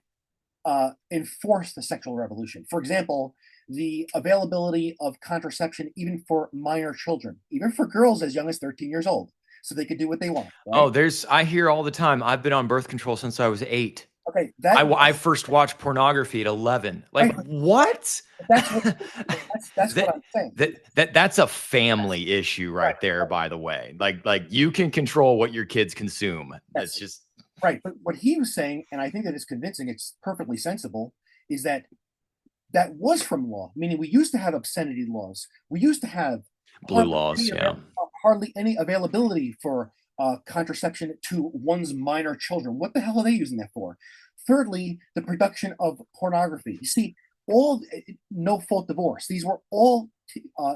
enforced the sexual revolution. For example, the availability of contraception even for minor children, even for girls as young as 13 years old, so they could do what they want, oh, right? I hear all the time. I've been on birth control since I was 8. Okay, I first watched pornography at 11. Like right, what? that's what that's what that I'm saying. that's a family issue Right, right there, by the way. Like you can control what your kids consume. That's yes, just right. But what he was saying, and I think that is convincing, it's perfectly sensible, is that that was from law, meaning we used to have obscenity laws. We used to have blue hardly laws, any, yeah. hardly any availability for contraception to one's minor children. What the hell are they using that for? Thirdly, the production of pornography. You see, all no fault divorce. These were all uh,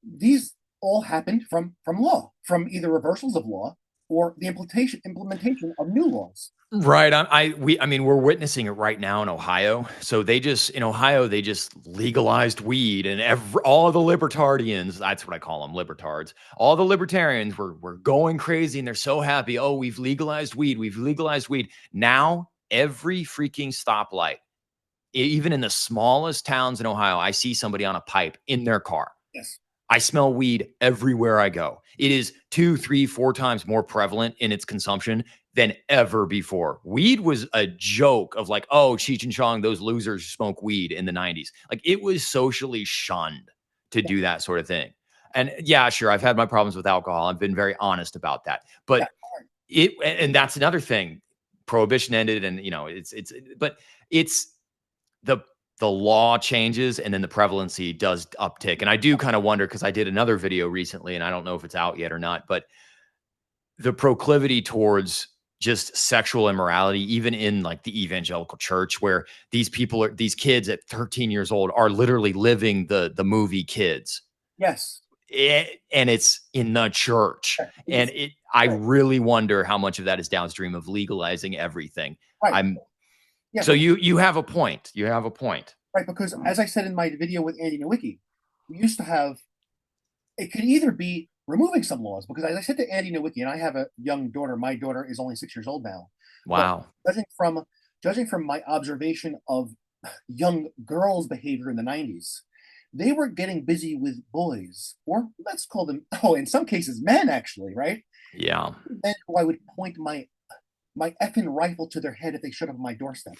these all happened from law, from either reversals of law or the implementation of new laws. Right. I mean, we're witnessing it right now in Ohio. So in Ohio, they just legalized weed, and all the libertarians, that's what I call them, libertards. All the libertarians were going crazy, and they're so happy. Oh, we've legalized weed. We've legalized weed. Now, every freaking stoplight, even in the smallest towns in Ohio, I see somebody on a pipe in their car. Yes. I smell weed everywhere I go. It is 2, 3, 4 times more prevalent in its consumption than ever before. Weed was a joke of like, oh, Cheech and Chong, those losers smoke weed in the 90s. Like it was socially shunned to Yeah. do that sort of thing. And yeah, sure, I've had my problems with alcohol. I've been very honest about that. Yeah. But and that's another thing. Prohibition ended, and but it's the the law changes and then the prevalency does uptick. And I do kind of wonder, because I did another video recently and I don't know if it's out yet or not, but the proclivity towards just sexual immorality, even in like the evangelical church, where these kids at 13 years old are literally living the movie Kids. Yes. And it's in the church. It And is I right. really wonder how much of that is downstream of legalizing everything. Right. I'm Yeah. So But you have a point. You have a point. right, because as I said in my video with Andy Nowicki, we used to have it could either be removing some laws, because as I said to Andy Nowicki, and I have a young daughter. My daughter is only 6 years old now, but Wow. judging from judging from my observation of young girls' behavior in the '90s, they were getting busy with boys, or let's call them, oh, in some cases, men actually, right? Yeah. Men who I would point my effing rifle to their head if they showed up at my doorstep.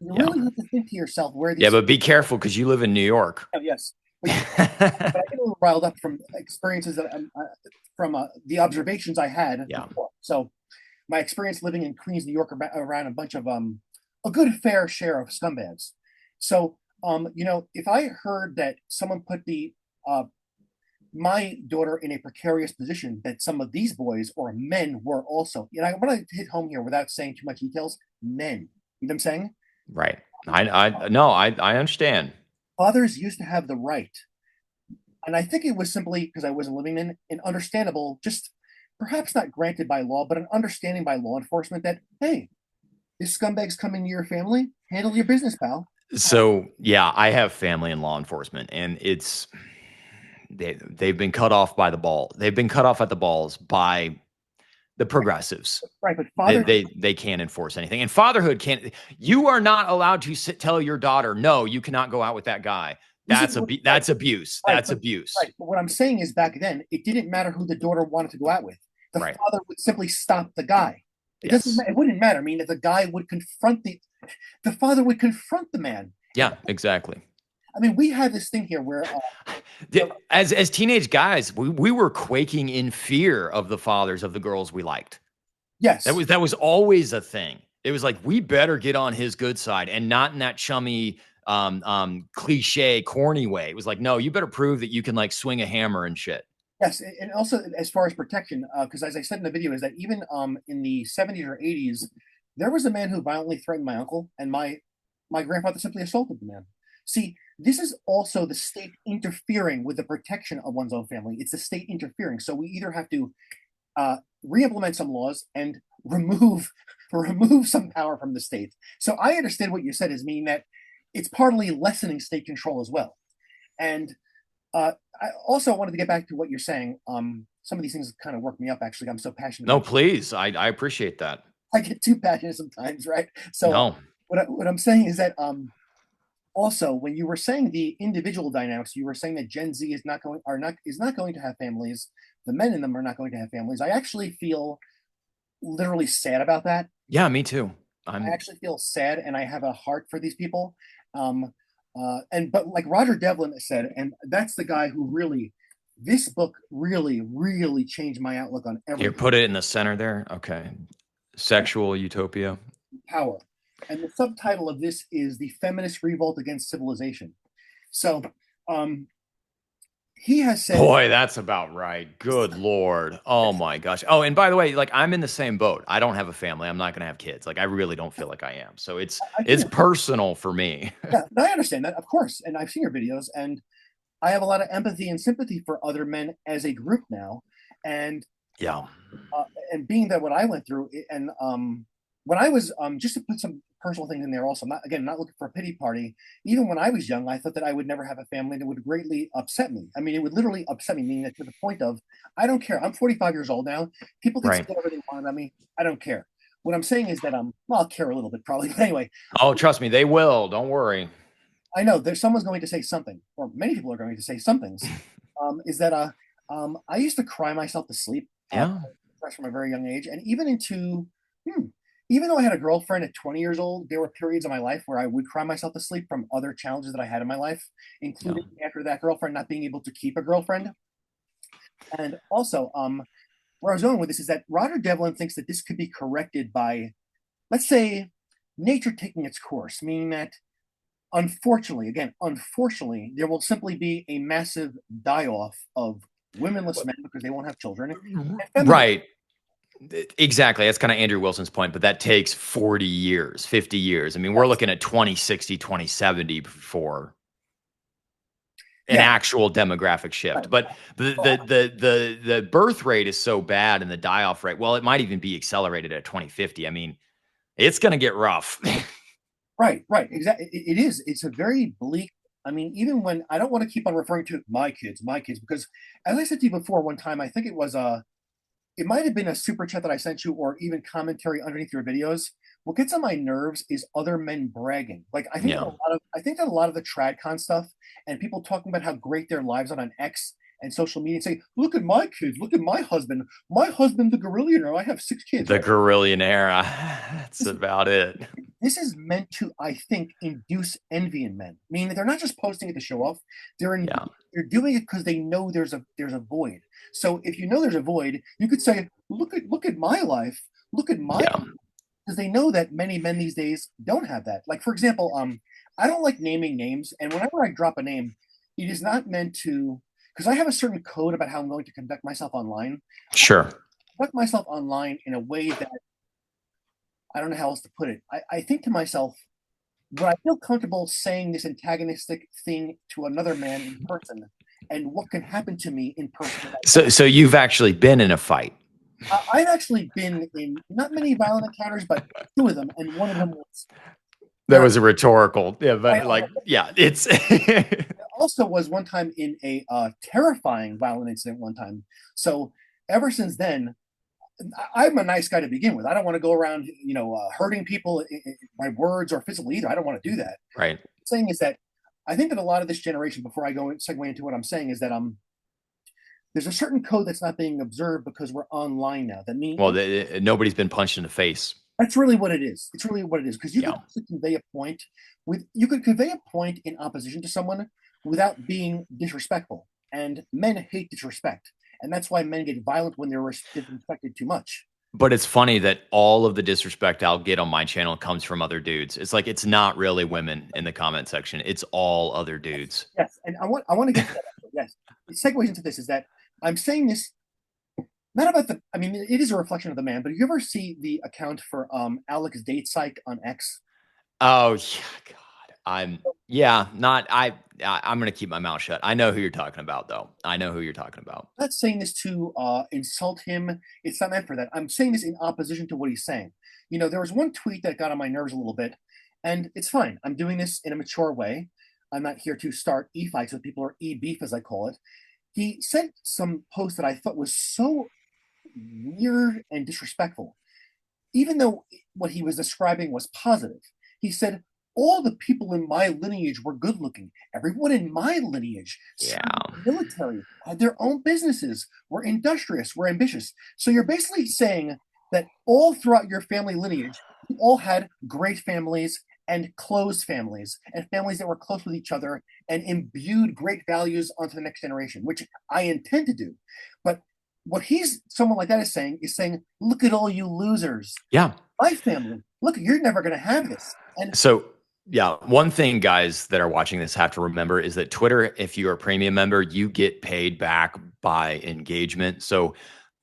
You Yeah. really have to think to yourself where Yeah, these. but be careful because you live in New York. Oh, yes, but I get a little riled up from experiences that from the observations I had Yeah. before. So my experience living in Queens, New York, around a bunch of a good fair share of scumbags. So if I heard that someone put the my daughter in a precarious position, that some of these boys or men were also, I want to hit home here without saying too much details. Men, you know what I'm saying? Right. I no, I understand. Fathers used to have the right, and I think it was simply because I wasn't living in an understandable, just perhaps not granted by law, but an understanding by law enforcement that, hey, this scumbag's coming to your family, handle your business, pal. So yeah, I have family in law enforcement, and they've been cut off by the ball. They've been cut off at the balls by the progressives. Right, but They father, they they can't enforce anything. And fatherhood can't. You are not allowed to tell your daughter, no, you cannot go out with that guy. this is right, That's abuse. right, That's abuse. right. But what I'm saying is, back then, it didn't matter who the daughter wanted to go out with. The Right. father would simply stop the guy. It doesn't. Yes. It wouldn't matter. I mean, if the guy would confront the father would confront the man. Yeah, exactly. I mean, we have this thing here where, As teenage guys, we were quaking in fear of the fathers of the girls we liked. yes, That was always a thing. It was like we better get on his good side, and not in that chummy, cliche, corny way. It was like, no, you better prove that you can like swing a hammer and shit. yes, and also as far as protection, because as I said in the video, is that even in the '70s or '80s, there was a man who violently threatened my uncle, and my grandfather simply assaulted the man. See, this is also the state interfering with the protection of one's own family. It's the state interfering. So we either have to re-implement some laws and remove some power from the state. So I understand what you said is meaning that it's partly lessening state control as well. And I also wanted to get back to what you're saying. Some of these things kind of work me up. Actually, I'm so passionate No, about. please. I appreciate that. I get too passionate sometimes, right? So No. what I'm saying is that also when you were saying the individual dynamics, you were saying that Gen Z is not going to have families. The men in them are not going to have families. I actually feel literally sad about that. Yeah, me too. I I'm actually feel sad, and I have a heart for these people. Um, and but like Roger Devlin said, and that's the guy who really, this book really, really changed my outlook on Here, everything. put it in the center there. Okay. Sexual utopia. Power. And the subtitle of this is The Feminist Revolt Against Civilization. So, um, he has said, Boy, that's about right. Good Lord. Oh my gosh. Oh, and by the way, like I'm in the same boat. I don't have a family. I'm not gonna have kids. Like I really don't feel like I am. So I it's hear, personal for me. yeah, I understand that, of course, and I've seen your videos, and I have a lot of empathy and sympathy for other men as a group now, and Yeah. uh, and being that what I went through, and when I was just to put some personal things in there, also not looking for a pity party. Even when I was young, I thought that I would never have a family, and it would greatly upset me. I mean, it would literally upset me, meaning that to the point of I don't care. I'm 45 years old now. People can say Right. whatever they want about me. I don't care. What I'm saying is that well, I'll care a little bit probably, but anyway, Oh, trust me, they will. Don't worry. I know there's someone's going to say something, or many people are going to say some things. Is that I used to cry myself to sleep Yeah. from a very young age, and even into hmm, even though I had a girlfriend at 20 years old, there were periods of my life where I would cry myself to sleep from other challenges that I had in my life, Yeah. including after that girlfriend not being able to keep a girlfriend, and also where I was going with this is that Roger Devlin thinks that this could be corrected by, let's say, nature taking its course, meaning that unfortunately, again, unfortunately, there will simply be a massive die off of womenless men because they won't have children, and feminine. Right. Exactly. That's kind of Andrew Wilson's point, but that takes 40 years, 50 years. I mean, we're Yes. looking at 2060, 2070 for an Yeah. actual demographic shift. Right. But the birth rate is so bad and the die off rate, well, it might even be accelerated at 2050. I mean, it's going to get rough. Right. Right. Exactly. It is. It's a very bleak. I mean, even when I don't want to keep on referring to my kids, because as I said to you before, one time I think it was it might have been a super chat that I sent you, or even commentary underneath your videos. What gets on my nerves is other men bragging. Like Yeah. I think that a lot of the tradcon stuff and people talking about how great their lives are on X and social media and say, "Look at my kids, look at my husband, the gorillionaire. I have 6 kids." The Right? gorillionaire. That's This, about it. this is meant to, I think, induce envy in men. Meaning that they're not just posting it to show off; they're in, Yeah. they're doing it because they know there's a void. So if you know there's a void, you could say, look at my life, look at my," Yeah. because they know that many men these days don't have that. Like for example, I don't like naming names, and whenever I drop a name, it is not meant to, because I have a certain code about how I'm going to conduct myself online. I Sure. conduct myself online in a way that I don't know how else to put it. I think to myself, would I feel comfortable saying this antagonistic thing to another man in person, and what can happen to me in person if I say it? So you've actually been in a fight. I've actually been in not many violent encounters, but two of them, and one of them was That very. was a rhetorical. Yeah, I but like, yeah, it's also was one time in a terrifying violent incident one time. So ever since then, I'm a nice guy to begin with. I don't want to go around, hurting people by words or physically either. I don't want to do that. right. The saying is that I think that a lot of this generation, before I go and segue into what I'm saying, is that there's a certain code that's not being observed because we're online now. That means Well, nobody's been punched in the face. that's really what it is. It's really what it is because Yeah. you could convey a point in opposition to someone without being disrespectful. And men hate disrespect, and that's why men get violent when they're disrespected too much. But it's funny that all of the disrespect I'll get on my channel comes from other dudes. It's like it's not really women in the comment section. It's all other dudes. Yes, and I want to get to that. Actually. Yes, it segues into this is that I'm saying this not about the. I mean, it is a reflection of the man. But you ever see the account for Alex Date Psych on X? Oh yeah, God. Yeah, not I'm gonna keep my mouth shut. I know who you're talking about though. I know who you're talking about. I'm not saying this to insult him. It's not meant for that. I'm saying this in opposition to what he's saying. There was one tweet that got on my nerves a little bit, and it's fine. I'm doing this in a mature way. I'm not here to start e-fights with people or e-beef, as I call it. He sent some post that I thought was so weird and disrespectful, even though what he was describing was positive. He said, all the people in my lineage were good looking. Everyone in my lineage served Yeah. in the military, had their own businesses, were industrious, were ambitious. So you're basically saying that all throughout your family lineage, you all had great families and close families and families that were close with each other and imbued great values onto the next generation, which I intend to do. But what someone like that is saying, look at all you losers. Yeah. My family, look, you're never going to have this. And So Yeah, one thing guys that are watching this have to remember is that Twitter, if you're a premium member, you get paid back by engagement. So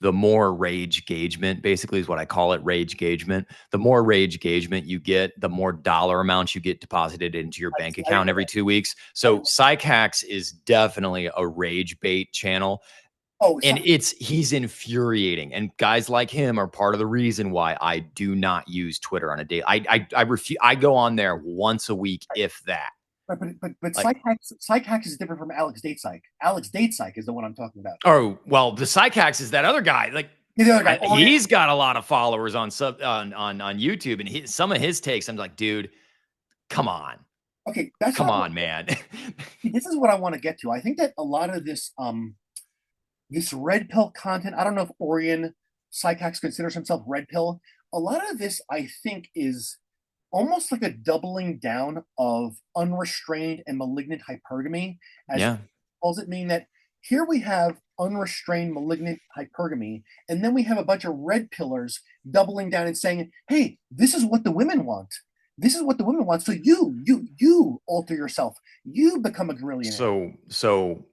the more rage engagement basically is what I call it, rage engagement. The more rage engagement you get, the more dollar amounts you get deposited into your bank I account agree. every 2 weeks. I So agree. Psych Hacks is definitely a rage bait channel. Oh, And so, he's infuriating. And guys like him are part of the reason why I do not use Twitter on a day. I refuse. I go on there once a week, if that. but Like, Psych Hacks is different from Alex Date Psych. Alex Date Psych is the one I'm talking about. oh well, the Psychax is that other guy. Like, He's the other guy. Orion. he's got a lot of followers on on YouTube, and some of his takes, I'm like, dude, come on, Okay, that's come what on, man. this is what I want to get to. I think that a lot of this this red pill content, I don't know if Orion Sycax considers himself red pill. A lot of this, I think, is almost like a doubling down of unrestrained and malignant hypergamy, as he Yeah. calls it, meaning that here we have unrestrained malignant hypergamy, and then we have a bunch of red pillars doubling down and saying, hey, this is what the women want. This is what the women want. So you alter yourself. You become a grillionaire. So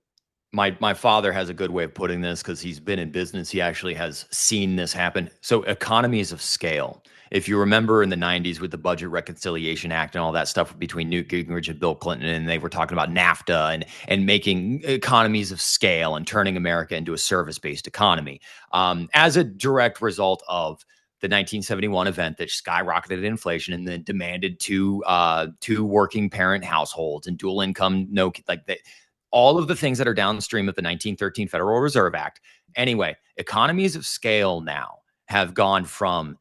my father has a good way of putting this because he's been in business. He actually has seen this happen. So economies of scale. If you remember in the 90s with the Budget Reconciliation Act and all that stuff between Newt Gingrich and Bill Clinton, and they were talking about NAFTA and making economies of scale and turning America into a service-based economy as a direct result of the 1971 event that skyrocketed inflation and then demanded two working parent households and dual income, no, like that, all of the things that are downstream of the 1913 Federal Reserve Act. Anyway, economies of scale now have gone from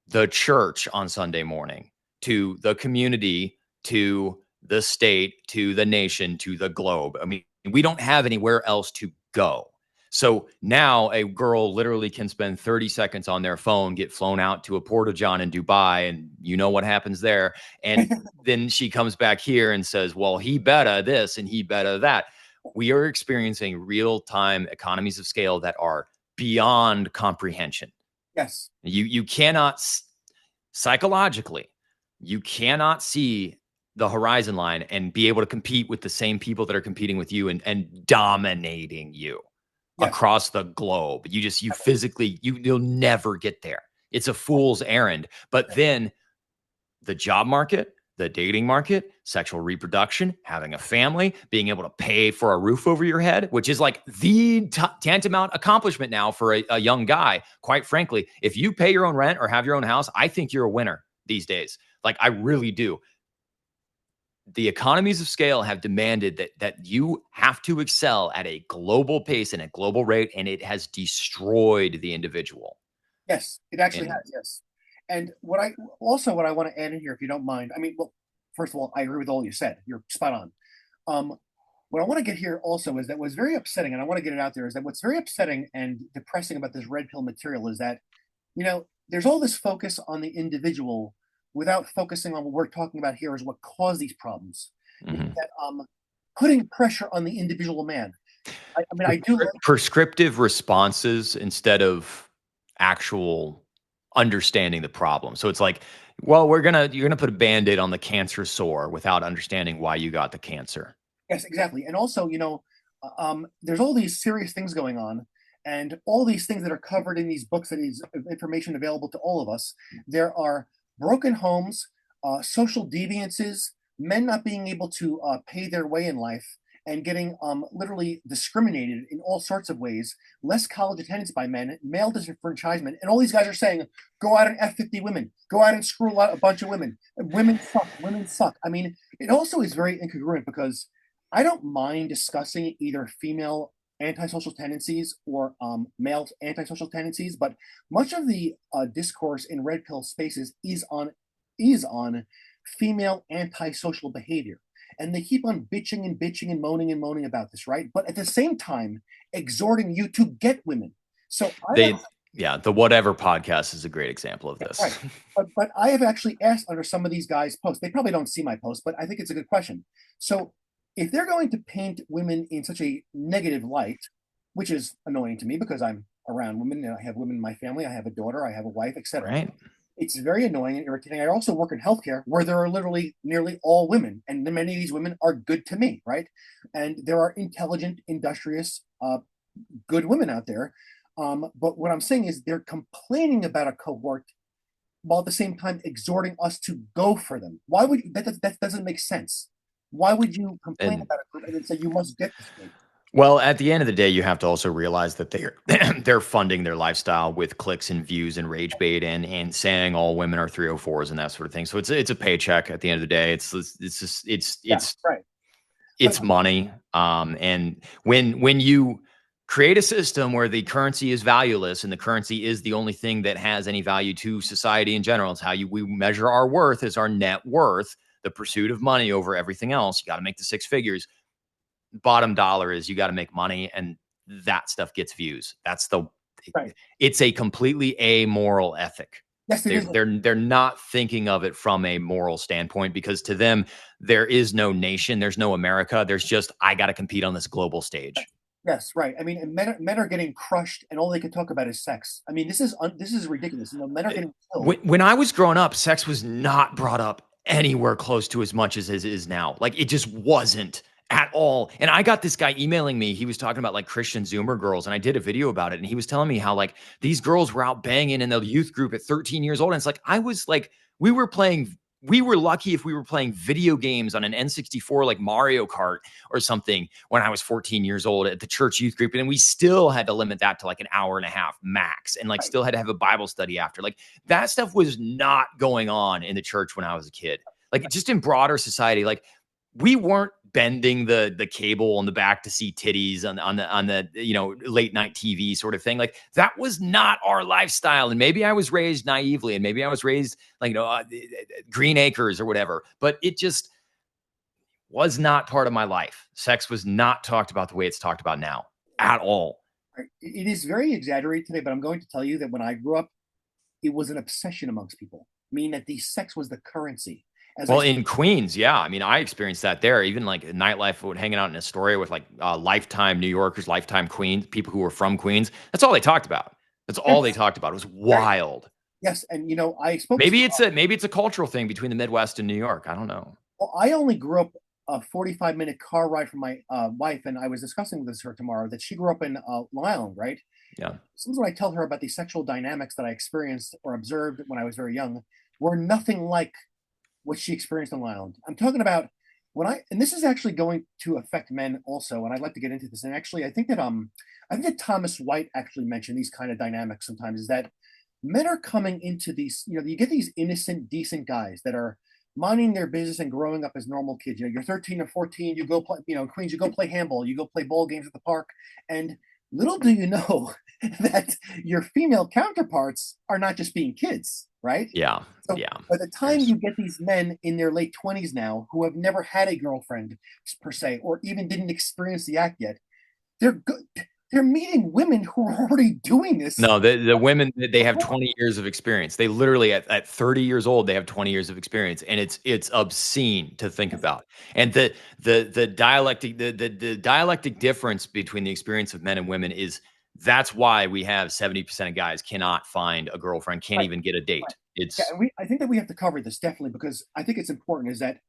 the church on Sunday morning to the community to the state to the nation to the globe. I mean, we don't have anywhere else to go. So now a girl literally can spend 30 seconds on their phone, get flown out to a Porta John in Dubai, and you know what happens there. And then she comes back here and says, well, he better this and he better that. We are experiencing real time economies of scale that are beyond comprehension. Yes, You cannot psychologically, you cannot see the horizon line and be able to compete with the same people that are competing with you and dominating you yes, across the globe. You physically you'll never get there. It's a fool's errand. But then the job market, the dating market, sexual reproduction, having a family, being able to pay for a roof over your head, which is like the tantamount accomplishment now for a young guy. Quite frankly, if you pay your own rent or have your own house, I think you're a winner these days. Like, I really do. The economies of scale have demanded that you have to excel at a global pace and a global rate, and it has destroyed the individual. yes. It actually And has. Yes. And what I want to add in here, if you don't mind. I mean, well, first of all, I agree with all you said. You're spot on. Um, what I want to get here also is that what's very upsetting, and I want to get it out there, is that what's very upsetting and depressing about this red pill material is that, there's all this focus on the individual without focusing on what we're talking about here is what caused these problems. mhm. That putting pressure on the individual man. I mean, I do like, Prescriptive responses instead of actual understanding the problem. So it's like, well, you're gonna put a band-aid on the cancer sore without understanding why you got the cancer. yes, exactly. And also, there's all these serious things going on, and all these things that are covered in these books and these information available to all of us. There are broken homes, social deviances, men not being able to pay their way in life, and getting literally discriminated in all sorts of ways. Less college attendance by men, male disenfranchisement, and all these guys are saying, "Go out and f50 women, go out and screw out a bunch of women. Women suck. Women suck." I mean, it also is very incongruent because I don't mind discussing either female antisocial tendencies or male antisocial tendencies, but much of the discourse in red pill spaces is on female antisocial behavior, and they keep on bitching and bitching and moaning about this, right? But at the same time, exhorting you to get women. So I've They Yeah, the Whatever podcast is a great example of right. this. But I have actually asked under some of these guys' posts. They probably don't see my post, but I think it's a good question. So if they're going to paint women in such a negative light, which is annoying to me because I'm around women and I have women in my family, I have a daughter, I have a wife, etc. Right? It's very annoying and irritating. I also work in healthcare where there are literally nearly all women, and many of these women are good to me, right? And there are intelligent, industrious, good women out there. But what I'm saying is they're complaining about a cohort while at the same time exhorting us to go for them. Why would that doesn't make sense? Why would you complain And about a group and then say you must get this group? well, at the end of the day, you have to also realize that they're they're funding their lifestyle with clicks and views and rage bait and saying all women are 304s and that sort of thing. So it's a paycheck at the end of the day. It's just Yeah, right. But it's money. And when you create a system where the currency is valueless and the currency is the only thing that has any value to society in general, it's how we measure our worth is our net worth, the pursuit of money over everything else. You got to make the six figures. Bottom dollar is you got to make money, and that stuff gets views. right. It's a completely amoral ethic. Yes, it is. They're not thinking of it from a moral standpoint, because to them there is no nation, there's no America, there's just I got to compete on this global stage. Yes, right. I mean, men are getting crushed, and all they can talk about is sex. I mean, this is ridiculous. You know, men are getting killed. When I was growing up, sex was not brought up anywhere close to as much as it is now. Like it just wasn't at all. And I got this guy emailing me. He was talking about like Christian Zoomer girls, and I did a video about it. And he was telling me how like these girls were out banging in the youth group at 13 years old. And it's like I was like, we were playing. We were lucky if we were playing video games on an N64 like Mario Kart or something when I was 14 years old at the church youth group. And we still had to limit that to like an hour and a half max, and like Right. still had to have a Bible study after. Like that stuff was not going on in the church when I was a kid. Like just in broader society, like we weren't bending the cable on the back to see titties on the late night TV sort of thing. Like that was not our lifestyle. And maybe I was raised naively, and maybe I was raised like Green Acres or whatever, but it just was not part of my life. Sex was not talked about the way it's talked about now at all. It is very exaggerated today, but I'm going to tell you that when I grew up, it was an obsession amongst people, meaning that the sex was the currency. As I Well, said, in Queens, yeah. I mean, I experienced that there. Even like nightlife, would hanging out in Astoria with like lifetime New Yorkers, lifetime Queens, people who were from Queens. That's all they talked about. That's all they yes, talked about. It was right, wild. yes, and I spoke to. Maybe it's a cultural thing between the Midwest and New York. I don't know. Well, I only grew up a 45-minute car ride from my wife, and I was discussing this with her tomorrow that she grew up in Long Island, right? Yeah. Sometimes when I tell her about the sexual dynamics that I experienced or observed when I was very young, were nothing like what she experienced on Long Island. I'm talking about and this is actually going to affect men also, and I'd like to get into this. And actually, I think that Thomas White actually mentioned these kind of dynamics sometimes. Is that men are coming into these, you get these innocent, decent guys that are minding their business and growing up as normal kids. You're 13 or 14, you go play, Queens, you go play handball, you go play ball games at the park, and little do you know that your female counterparts are not just being kids, right? Yeah. So Yeah. by the time There's you get these men in their late 20s now who have never had a girlfriend per se, or even didn't experience the act yet, they're good. They're meeting women who are already doing this. No, the women, they have 20 years of experience. They literally at 30 years old, they have 20 years of experience, and it's obscene to think about. And the dialectic the dialectic difference between the experience of men and women is that's why we have 70% of guys cannot find a girlfriend, can't Right, even get a right. date. Yeah, It's and I think that we have to cover this definitely because I think it's important. Is that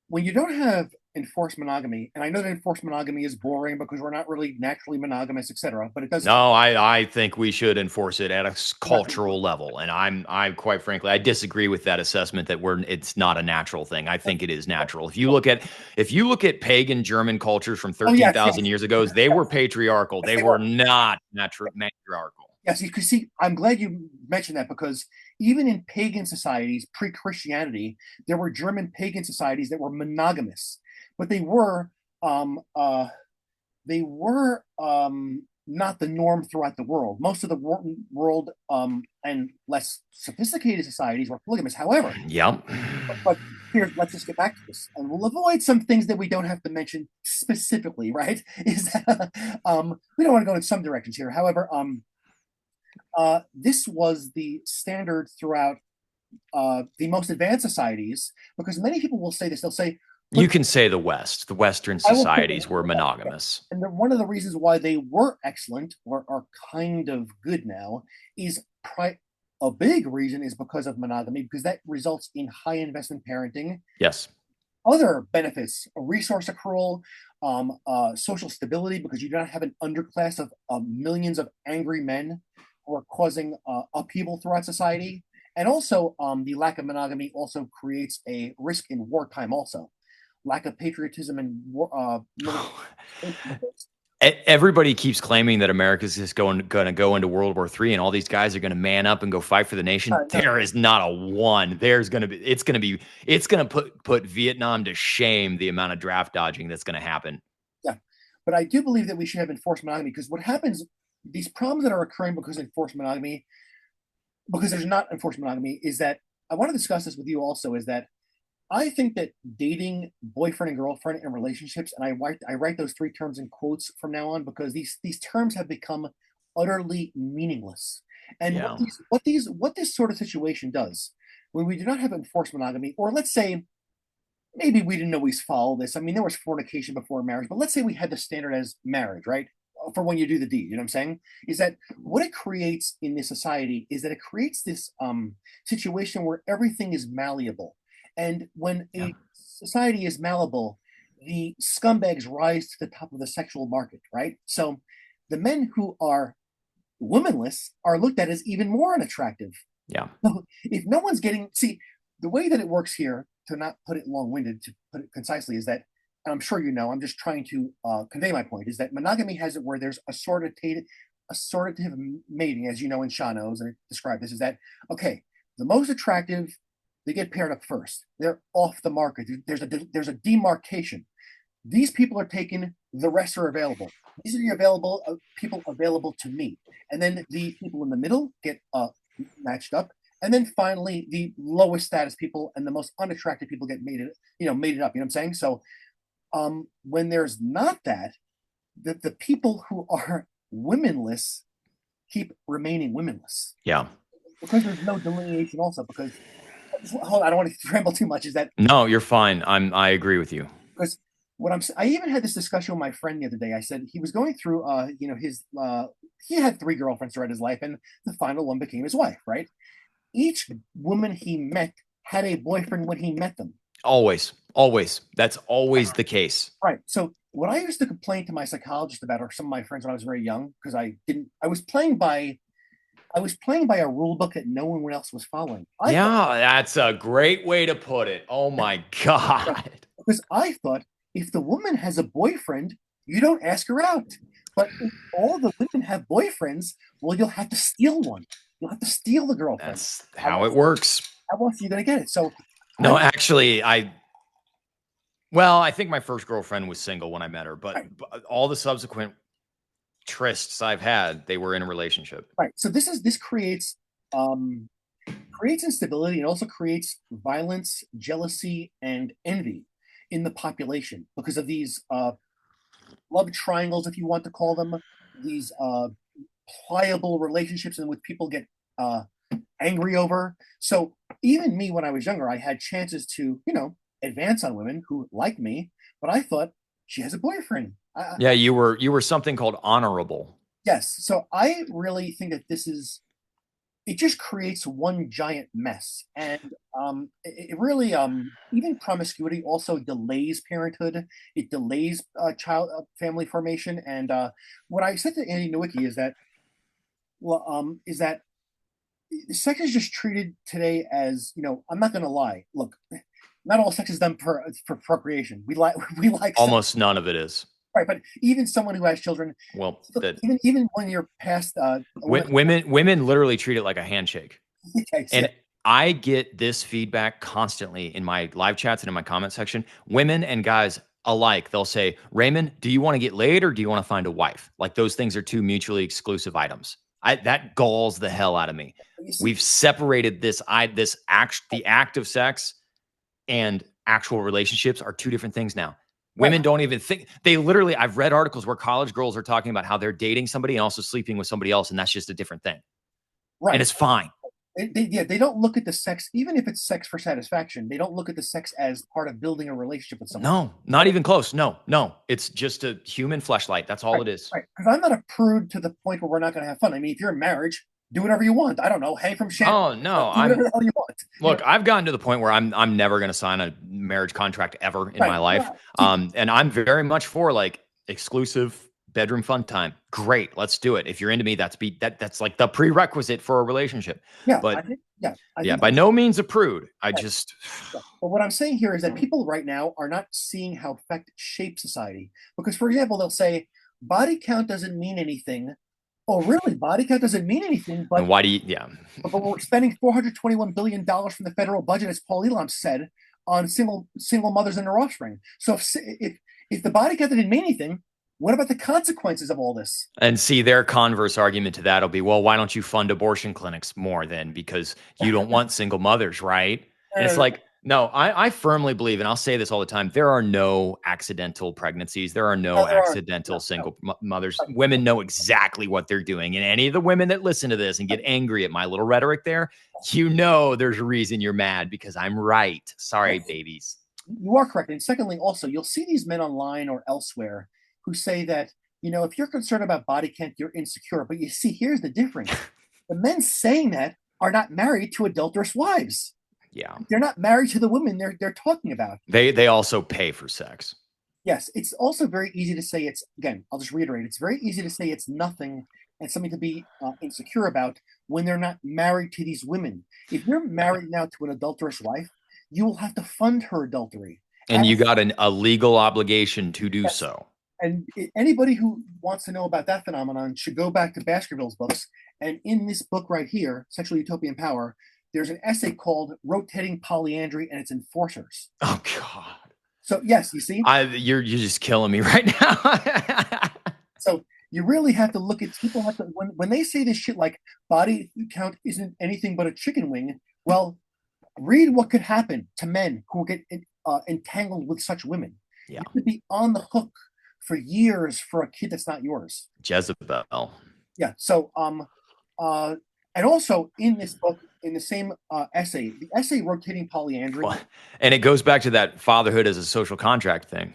when you don't have enforced monogamy, and I know that enforced monogamy is boring because we're not really naturally monogamous, etc. But it does. No, I think we should enforce it at a I'm not gonna, cultural level, and I quite frankly I disagree with that assessment that it's not a natural thing. I think it is natural. If you look at pagan German cultures from oh yes, 13,000 yes, years ago, they were patriarchal. yes, They they were were. not matriarchal. Yes, you can see. I'm glad you mentioned that because even in pagan societies pre-Christianity, there were German pagan societies that were monogamous, but um, uh, they were not the norm throughout the world. Most of the world and less sophisticated societies were polygamous. However, Yep. but here, let's just get back to this, and we'll avoid some things that we don't have to mention specifically. Right? Is that, we don't want to go in some directions here. However, this was the standard throughout the most advanced societies because many people will say this. They'll say, You but can say the Western I will say societies were monogamous. and one of the reasons why they were excellent or are kind of good now is a big reason is because of monogamy, because that results in high investment parenting, Yes. other benefits, a resource accrual, social stability, because you do not have an underclass of millions of angry men who are causing upheaval throughout society. And also, the lack of monogamy also creates a risk in wartime, also. Lack of patriotism and military. Everybody keeps claiming that America's just going to go into World War III, and all these guys are going to man up and go fight for the nation. No, There is not a one. There's going to be. It's going to put Vietnam to shame. The amount of draft dodging that's going to happen. yeah. But I do believe that we should have enforced monogamy, because what happens, these problems that are occurring because of enforced monogamy, because there's not enforced monogamy, is that I want to discuss this with you also, is that I think that dating, boyfriend and girlfriend, and relationships, and I write those three terms in quotes from now on, because these terms have become utterly meaningless. And Yeah. what this sort of situation does, when we do not have enforced monogamy, or let's say maybe we didn't always follow this. I mean, there was fornication before marriage, but let's say we had the standard as marriage, right? For when you do the deed, you know what I'm saying? Is that what it creates in this society is that it creates this situation where everything is malleable. And when Yeah. a society is malleable, the scumbags rise to the top of the sexual market, right? So the men who are womanless are looked at as even more unattractive. Yeah. If no one's getting, see, the way that it works here, to not put it long-winded, to put it concisely, is that, and I'm sure you know, I'm just trying to convey my point, is that monogamy has it where there's assortative mating, as you know in Shanos, and I describe this, is that, okay, the most attractive, they get paired up first. They're off the market. There's a demarcation. These people are taken, the rest are available. These are the available people available to me. And then the people in the middle get matched up. And then finally, the lowest status people and the most unattractive people get mated up. You know what I'm saying? So when there's not that, the people who are womenless keep remaining womenless, Yeah. because there's no delineation. Also, because hold on, I don't want to ramble too much. Is that No, you're fine. I agree with you. because I even had this discussion with my friend the other day. I said he was going through his he had three girlfriends throughout his life, and the final one became his wife, right? Each woman he met had a boyfriend when he met them. Always. Always. That's always the case. Right. So what I used to complain to my psychologist about, or some of my friends when I was very young, because I was playing by a rule book that no one else was following. Yeah, that's a great way to put it. Oh my God. Because I thought, if the woman has a boyfriend, you don't ask her out. But if all the women have boyfriends, well, you'll have to steal one. You'll have to steal the girlfriend. That's How how it else, works. how else are you going to get it? So No, I, actually, I think my first girlfriend was single when I met her, but, right, but all the subsequent trysts I've had, they were in a relationship. right. So this um, creates instability, and also creates violence, jealousy, and envy in the population, because of these love triangles, if you want to call them, these pliable relationships in which people get uh, angry over. So even me, when I was younger, I had chances to, advance on women who liked me, but I thought, she has a boyfriend. Yeah, you were something called honorable. Yes. So I really think that it just creates one giant mess. And it really, even promiscuity also delays parenthood. It delays child family formation. And what I said to Andy Nowicki is that, well, sex is just treated today as, I'm not going to lie. Look, not all sex is done for procreation. We like we like sex, Almost none of it is. right? But even someone who has children, Well, look, that even when you're past a woman, women literally treat it like a handshake. okay, so, And I get this feedback constantly in my live chats and in my comment section. Women and guys alike, they'll say, Raymond, do you want to get laid or do you want to find a wife? Like those things are two mutually exclusive items. That galls the hell out of me. you see, We've separated the act of sex and actual relationships are two different things now. right, Women don't even think I've read articles where college girls are talking about how they're dating somebody and also sleeping with somebody else. And that's just a different thing. And right. it's fine. They don't look at the sex, even if it's sex for satisfaction. They don't look at the sex as part of building a relationship with someone. No, not even close. No, no. It's just a human fleshlight. That's all Right, it is. right. Because I'm not a prude to the point where we're not going to have fun. I mean, if you're in marriage, Do whatever you want. I don't know. Hang from chandeliers. Oh no, Do whatever the hell you want. look, I've gotten to the point where I'm never going to sign a marriage contract ever in Right. my life. Yeah. See, And I'm very much for like exclusive bedroom fun time. Great, let's do it. If you're into me, that's like the prerequisite for a relationship. yeah, I But think, yeah, I yeah, think by that's no means a prude. I right. just Yeah. But what I'm saying here is that people right now are not seeing how fact shapes society. Because, for example, they'll say body count doesn't mean anything. Oh, really? Body count doesn't mean anything, and why do you yeah. but we're spending $421 billion from the federal budget, as Paul Elam said, on single mothers and their offspring. So if the body count didn't mean anything, what about the consequences of all this? And see, their converse argument to that will be, well, why don't you fund abortion clinics more then? Because you don't want single mothers, right? And it's No, like, no, I firmly believe, and I'll say this all the time, there are no accidental pregnancies. There are no there aren't. accidental No, no. single mothers. Women know exactly what they're doing. And any of the women that listen to this and get angry at my little rhetoric there, you know there's a reason you're mad because I'm right. Sorry, Yes, babies. you are correct. And secondly, also, you'll see these men online or elsewhere who say that, if you're concerned about body count, you're insecure. But you see, here's the difference. The men saying that are not married to adulterous wives. Yeah. They're not married to the women they're talking about. They also pay for sex. Yes, it's also very easy to say again, I'll just reiterate, it's very easy to say it's nothing and something to be insecure about when they're not married to these women. If you're married now to an adulterous wife, you will have to fund her adultery. And you As, got a legal obligation to do yes, so. and anybody who wants to know about that phenomenon should go back to Baskerville's books. And in this book right here, Sexual Utopian Power, there's an essay called Rotating Polyandry and Its Enforcers. Oh God. So, yes, you see? You're just killing me right now. So you really have to look at people have to when they say this shit like body count isn't anything but a chicken wing. Well, read what could happen to men who get entangled with such women. Yeah. You could be on the hook for years for a kid that's not yours. Jezebel. Yeah. So and also in this book, in the same essay, the essay Rotating Polyandry. Well, and it goes back to that fatherhood as a social contract thing.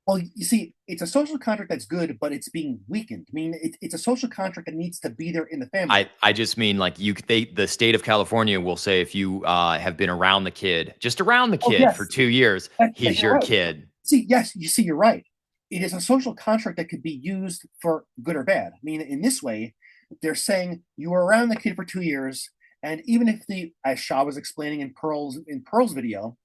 Well, you see, it's a social contract that's good, but it's being weakened. I mean, it's a social contract that needs to be there in the family. I just mean like the state of California will say if you have been around the kid, just around the Oh, kid for yes, 2 years, he's you're your right. kid. See, yes, you see, you're right. It is a social contract that could be used for good or bad. I mean, in this way, they're saying you were around the kid for 2 years, and even if as Shaw was explaining in Pearl's video,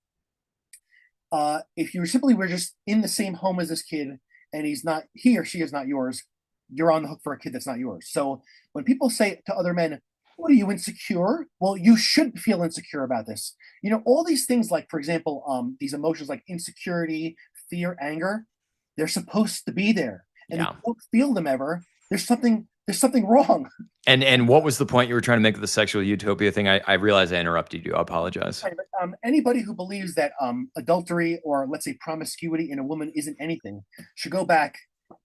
if you simply were just in the same home as this kid and he or she is not yours, you're on the hook for a kid that's not yours. So when people say to other men, what are you insecure? Well, you should feel insecure about this. All these things like, for example, these emotions like insecurity, fear, anger, they're supposed to be there. And if Yeah. you don't feel them ever, there's something wrong. And what was the point you were trying to make with the sexual utopia thing? I realize I interrupted you. I apologize. Right, but, anybody who believes that adultery or let's say promiscuity in a woman isn't anything should go back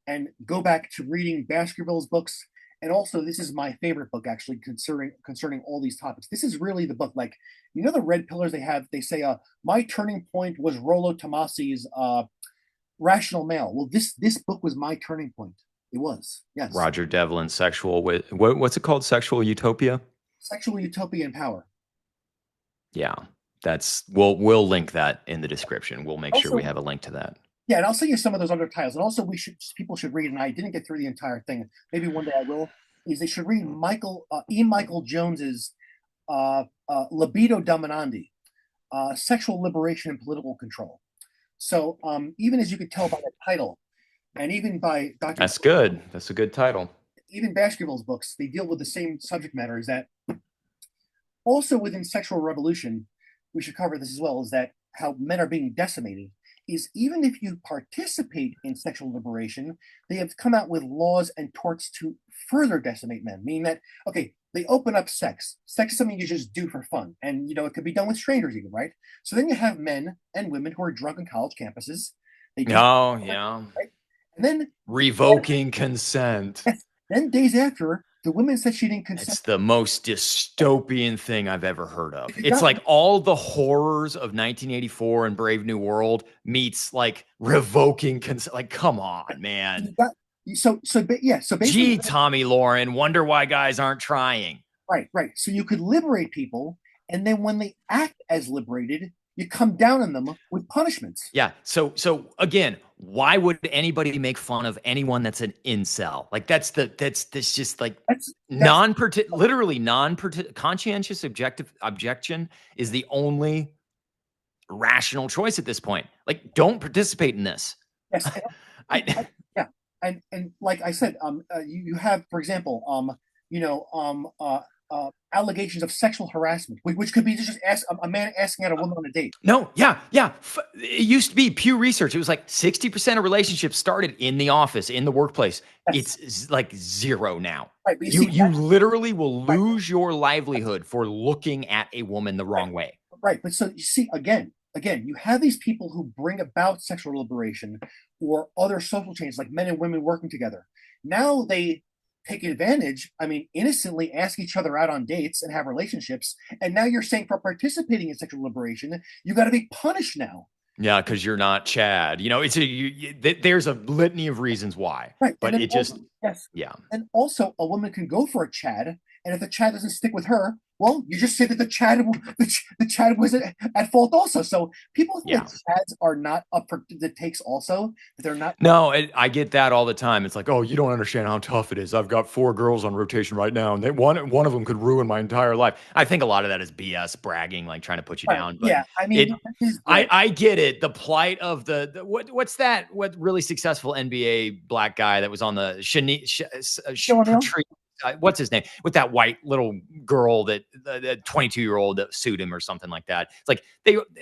to reading Baskerville's books. And also, this is my favorite book actually concerning all these topics. This is really the book. Like the red pillars they have. They say, my turning point was Rollo Tomasi's Rational Male. Well, this book was my turning point. It was, yes. Roger Devlin's what's it called? Sexual utopia? Sexual Utopia and Power. Yeah. We'll link that in the description. We'll make sure we Also, have a link to that. yeah, and I'll send you some of those other titles. And also, people should read. And I didn't get through the entire thing. Maybe one day I will. Is they should read Michael Jones's Libido Dominandi, Sexual Liberation and Political Control. So even as you could tell by the title, and even by Dr. That's good. That's a good title. Even Baskerville's books, they deal with the same subject matter. Is that also within sexual revolution? We should cover this as well. Is that how men are being decimated? Is even if you participate in sexual liberation, they have come out with laws and torts to further decimate men. Meaning that okay, they open up sex. Sex is something you just do for fun, and it could be done with strangers even, right? So then you have men and women who are drunk on college campuses. They do, Oh, yeah. right? And then Revoking consent. then days after, the woman said she didn't consent. It's the most dystopian thing I've ever heard of. If you It's got like all the horrors of 1984 and Brave New World meets like revoking consent. Like, come on, you man. got So basically, Gee, Tommy Lauren, wonder why guys aren't trying. right. So you could liberate people, and then when they act as liberated, you come down on them with punishments. Yeah. So again, why would anybody make fun of anyone that's an incel? Like that's just like That's literally conscientious objection is the only rational choice at this point. Like, don't participate in this. yes. I Yeah, and like I said, you have, for example, you know, allegations of sexual harassment, which could be just a man asking out a woman on a date. No, yeah. It used to be Pew Research. It was like 60% of relationships started in the office, in the workplace. Yes, It's like zero now. right. But you see, You literally will right, lose your livelihood for looking at a woman the right, wrong way. right. But so you see, again, you have these people who bring about sexual liberation or other social changes, like men and women working together. Now they take advantage, I mean, innocently ask each other out on dates and have relationships. And now you're saying for participating in sexual liberation, you got to be punished now. Yeah, because you're not Chad. There's a litany of reasons why, Right. And but then it also, just yes. yeah. And also, a woman can go for a Chad, and if the Chad doesn't stick with her, well, you just say that the Chad was at fault also. So people think Yeah. that Chads are not up for the takes also, that they're not. No, I get that all the time. It's like, oh, you don't understand how tough it is. I've got 4 girls on rotation right now, and one of them could ruin my entire life. I think a lot of that is BS bragging, like trying to put you Right. down. But Yeah. I mean, it, that is great. I get it. The plight of what's that? What really successful NBA black guy that was on the Still O'Neal? what's his name with that white little girl that the 22-year-old that sued him or something like that. It's like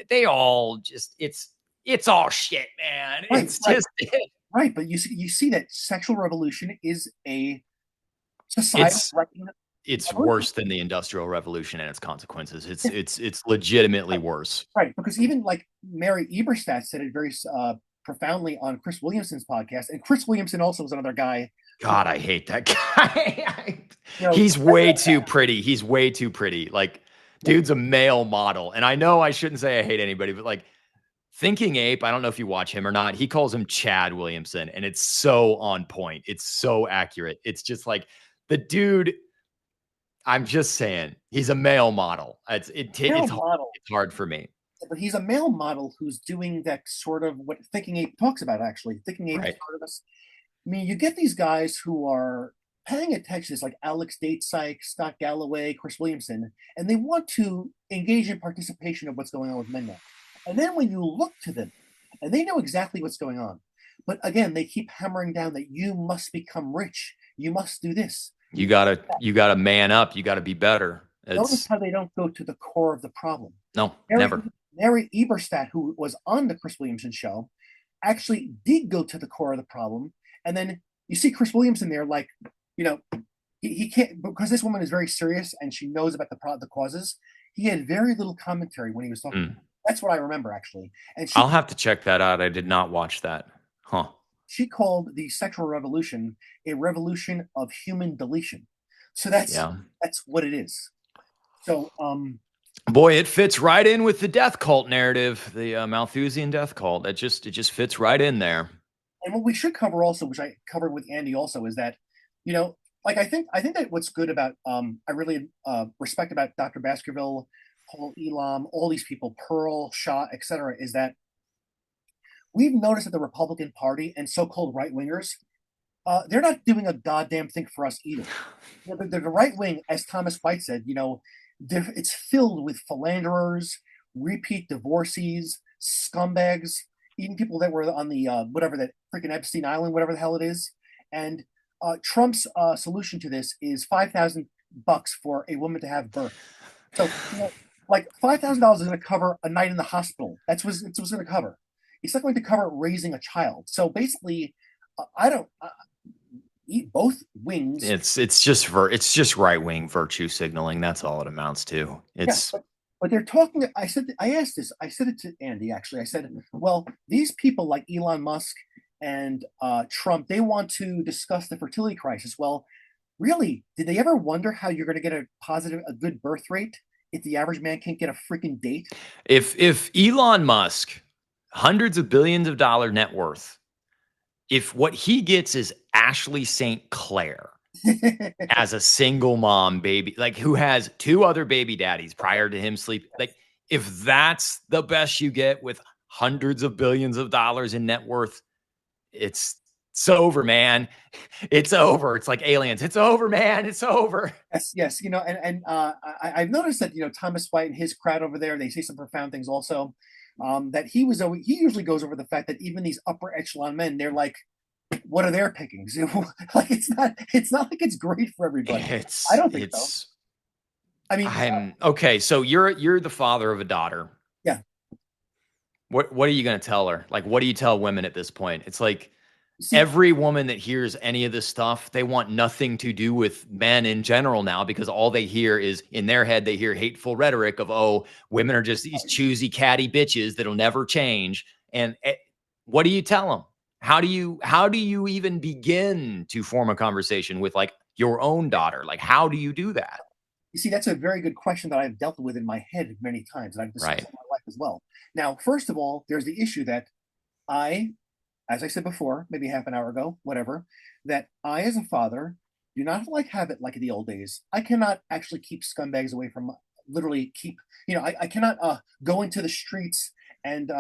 they all just it's all shit, man. Right. It's Right. just Right. But you see that sexual revolution is a societal it's revolution. worse than the industrial revolution and its consequences. It's Yeah, it's it's legitimately worse. right. Because even like Mary Eberstadt said it very profoundly on Chris Williamson's podcast, and Chris Williamson also was another guy who, God, I hate that guy. you know, He's way too pretty. He's way too pretty. Like, dude's a male model. And I know I shouldn't say I hate anybody, but like Thinking Ape, I don't know if you watch him or not. He calls him Chad Williamson, and it's so on point. It's so accurate. It's just like the dude. I'm just saying, he's a male model. male model, it's hard for me. but he's a male model who's doing that sort of what Thinking Ape talks about. Actually, Thinking Ape is Right. part of this. I mean, you get these guys who are paying attention, like Alex Datesike, Scott Galloway, Chris Williamson, and they want to engage in participation of what's going on with men now. And then when you look to them, and they know exactly what's going on, but again, they keep hammering down that you must become rich, you must do this. You gotta man up. You gotta be better. Notice It's how they don't go to the core of the problem. no, Mary, never. Mary Eberstadt, who was on the Chris Williamson show, actually did go to the core of the problem. And then you see Chris Williamson there, like, you know, he can't, because this woman is very serious and she knows about the causes. He had very little commentary when he was talking. Mm. That's what I remember, actually. And I'll have to check that out. I did not watch that. Huh. she called the sexual revolution a revolution of human deletion. So that's Yeah. that's what it is. So Boy, it fits right in with the death cult narrative, the Malthusian death cult. It just fits right in there. and what we should cover also, which I covered with Andy also, is that, like I think that what's good about I really respect about Dr. Baskerville, Paul Elam, all these people, Pearl, Shaw, etc., is that we've noticed that the Republican Party and so-called right wingers, they're not doing a goddamn thing for us either. The right wing, as Thomas White said, it's filled with philanderers, repeat divorcees, scumbags, even people that were on the whatever that freaking Epstein Island, whatever the hell it is. And Trump's solution to this is $5,000 for a woman to have birth. So, like $5,000 is going to cover a night in the hospital. It's going to cover. It's not going to cover raising a child. So basically, I don't. Both wings. It's just right wing virtue signaling. That's all it amounts to. Yeah, It's but they're talking. I asked this. I said it to Andy actually. I said, well, these people like Elon Musk and Trump, they want to discuss the fertility crisis. Well, really, did they ever wonder how you're going to get a good birth rate if the average man can't get a freaking date? if Elon Musk, hundreds of billions of dollar net worth, if what he gets is Ashley St. Clair as a single mom baby, like who has two other baby daddies prior to him sleep, like if that's the best you get with hundreds of billions of dollars in net worth, it's it's over, man. It's over. It's like aliens. It's over, man. It's over. Yes, yes, I've noticed that Thomas White and his crowd over there, they say some profound things also. That he usually goes over the fact that even these upper echelon men, they're like, what are their pickings? Like it's not like it's great for everybody. I don't think so. It's I mean, I'm okay. So you're the father of a daughter. yeah. What are you going to tell her? Like, what do you tell women at this point? It's like See, every woman that hears any of this stuff, they want nothing to do with men in general now because all they hear is in their head, they hear hateful rhetoric of, oh, women are just these choosy, catty bitches that'll never change. And what do you tell them? How do you even begin to form a conversation with like your own daughter? Like, how do you do that? you see, that's a very good question that I've dealt with in my head many times, and I've discussed Right. in my life as well. Now, first of all, there's the issue that I, as I said before, maybe half an hour ago, whatever, that I, as a father, do not like have it like in the old days. I cannot actually keep scumbags away from literally keep. I cannot go into the streets and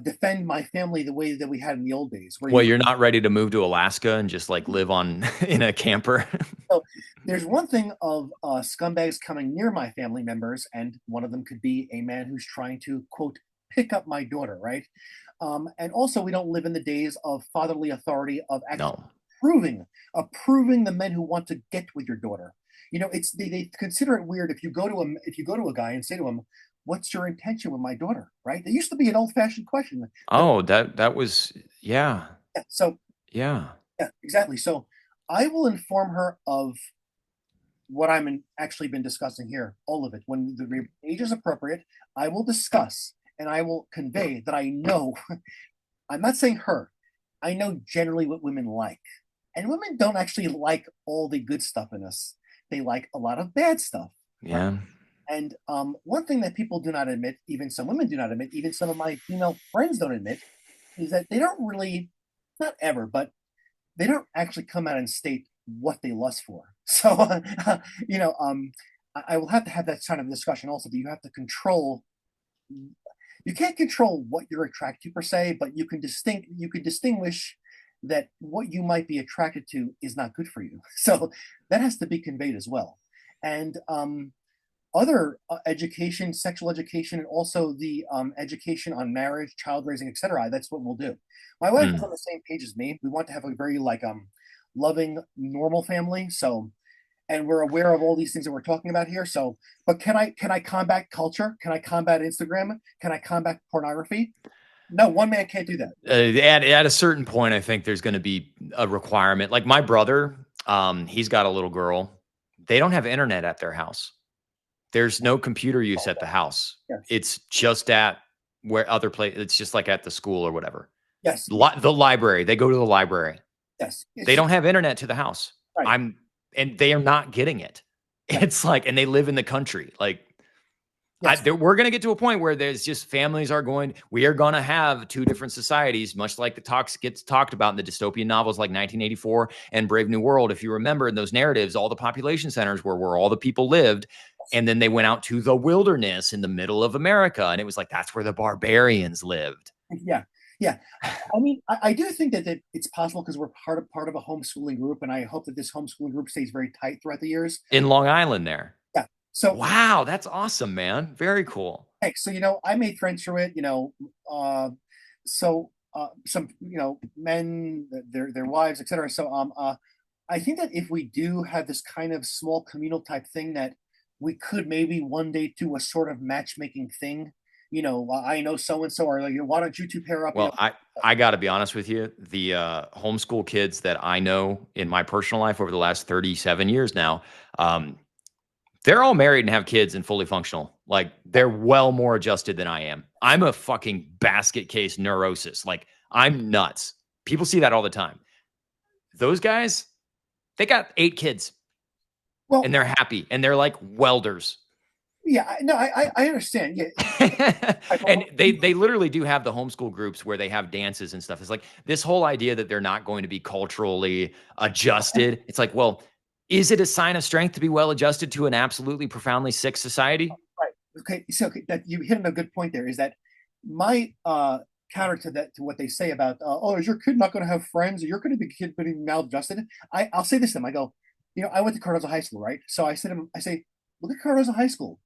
defend my family the way that we had in the old days, where Well, you. you're not ready to move to Alaska and just like live on in a camper. So there's one thing of scumbags coming near my family members, and one of them could be a man who's trying to quote pick up my daughter, right? And also, we don't live in the days of fatherly authority of actually No. approving the men who want to get with your daughter. It's they consider it weird if you go to a guy and say to him, "What's your intention with my daughter?" Right? There used to be an old fashioned question. But Oh, that was yeah. yeah, so Yeah. yeah, exactly. So I will inform her of what actually been discussing here, all of it. When the age is appropriate, I will discuss and I will convey that I know. I'm not saying her. I know generally what women like, and women don't actually like all the good stuff in us. They like a lot of bad stuff, right? Yeah. And one thing that people do not admit, even some women do not admit, even some of my female friends don't admit, is that they don't really, not ever, but they don't actually come out and state what they lust for. So, you know, um, I will have to have that kind of discussion also. That you have to control. You can't control what you're attracted to per se, but You can distinguish that what you might be attracted to is not good for you. So that has to be conveyed as well. And other education, sexual education, and also the education on marriage, child raising, etc. That's what we'll do. My wife is Mm. on the same page as me. We want to have a very loving, normal family. So, and we're aware of all these things that we're talking about here. So, but can I combat culture? Can I combat Instagram? Can I combat pornography? No, one man can't do that. At a certain point, I think there's going to be a requirement. Like my brother, he's got a little girl. They don't have internet at their house. There's no computer use at the house. Yes, It's just at where other place. It's just like at the school or whatever. yes, The library. They go to the library. yes. They don't have internet to the house. Right. And they are not getting it. Yeah. It's like, and they live in the country. Like, Yes. we're going to get to a point where there's just we are going to have two different societies, much like the talks gets talked about in the dystopian novels like 1984 and Brave New World. If you remember in those narratives, all the population centers were where all the people lived. And then they went out to the wilderness in the middle of America. And it was like, that's where the barbarians lived Yeah. Yeah. I mean, I do think that it's possible because we're part of a homeschooling group, and I hope that this homeschooling group stays very tight throughout the years. in Long Island there. Yeah. So, Wow. That's awesome, man. Very cool. hey, so I made friends through it. Some men, their wives, etc. So, I think that if we do have this kind of small communal type thing, that we could maybe one day do a sort of matchmaking thing. I know so and so, or like, why don't you two pair up? Well, I got to be honest with you. The homeschool kids that I know in my personal life over the last 37 years now, um, they're all married and have kids and fully functional. Like they're well more adjusted than I am. I'm a fucking basket case neurosis. Like I'm nuts. People see that all the time. Those guys, they got 8 kids Well, and they're happy and they're like welders. Yeah, no, I understand. Yeah, And they literally do have the homeschool groups where they have dances and stuff. It's like this whole idea that they're not going to be culturally adjusted. It's like, well, is it a sign of strength to be well adjusted to an absolutely profoundly sick society? right. Okay, so okay, that you hit on a good point there. Is that my counter to that, to what they say about oh, is your kid not going to have friends? Or you're going to be kid being maladjusted? I'll say this to them. I go, I went to Cardozo High School, right? So I said, I say, look at Cardozo High School.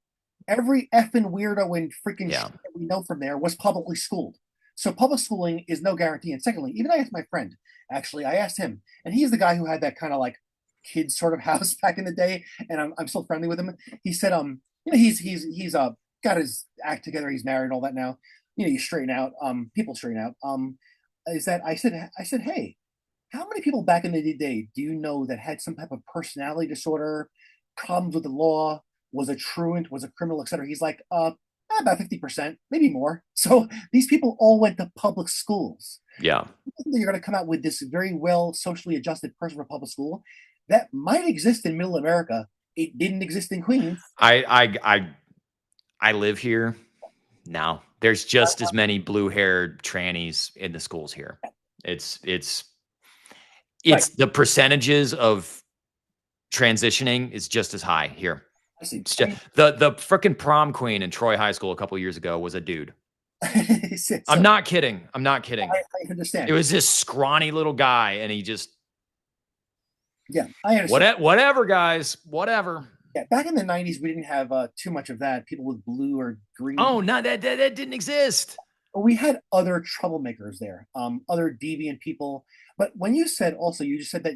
Every effing weirdo and freaking Yeah. shit that we know from there was publicly schooled. So public schooling is no guarantee. And secondly, even I asked my friend, actually, I asked him, and he's the guy who had that kind of like kid sort of house back in the day, and I'm still friendly with him. He said, he's got his act together, he's married and all that now. You straighten out, people straighten out. Is that I said, hey, how many people back in the day do you know that had some type of personality disorder, problems with the law, was a truant, was a criminal, etc.? He's like, about 50%, maybe more. So these people all went to public schools. Yeah. You're going to come out with this very well socially adjusted person for public school that might exist in Middle America. It didn't exist in Queens. I live here. No, there's just as many blue-haired trannies in the schools here. It's it's Right. it's the percentages of transitioning is just as high here. I see. It's I just mean, the freaking prom queen in Troy High School a couple years ago was a dude. I'm so not kidding. I'm not kidding. I It understand. was this scrawny little guy, and he just Yeah, I understand. whatever, guys, whatever. Yeah, back in the 90s, we didn't have too much of that. People with blue or green. Oh, no, that didn't exist. We had other troublemakers there, other deviant people. But when you said also, you just said that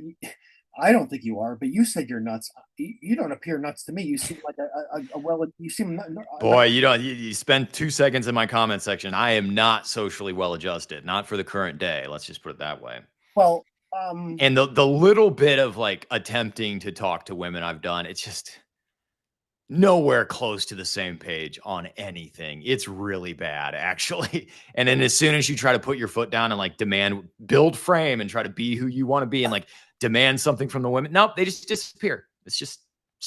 I don't think you are, but you said you're nuts. You don't appear nuts to me. You seem like a well, you seem not Boy, you spend 2 seconds in my comment section. I am not socially well adjusted, not for the current day. Let's just put it that way. well. And the little bit of like attempting to talk to women I've done, it's just nowhere close to the same page on anything. It's really bad, actually. And then as soon as you try to put your foot down and like demand, build frame and try to be who you want to be and like demand something from the women, nope, they just disappear. It's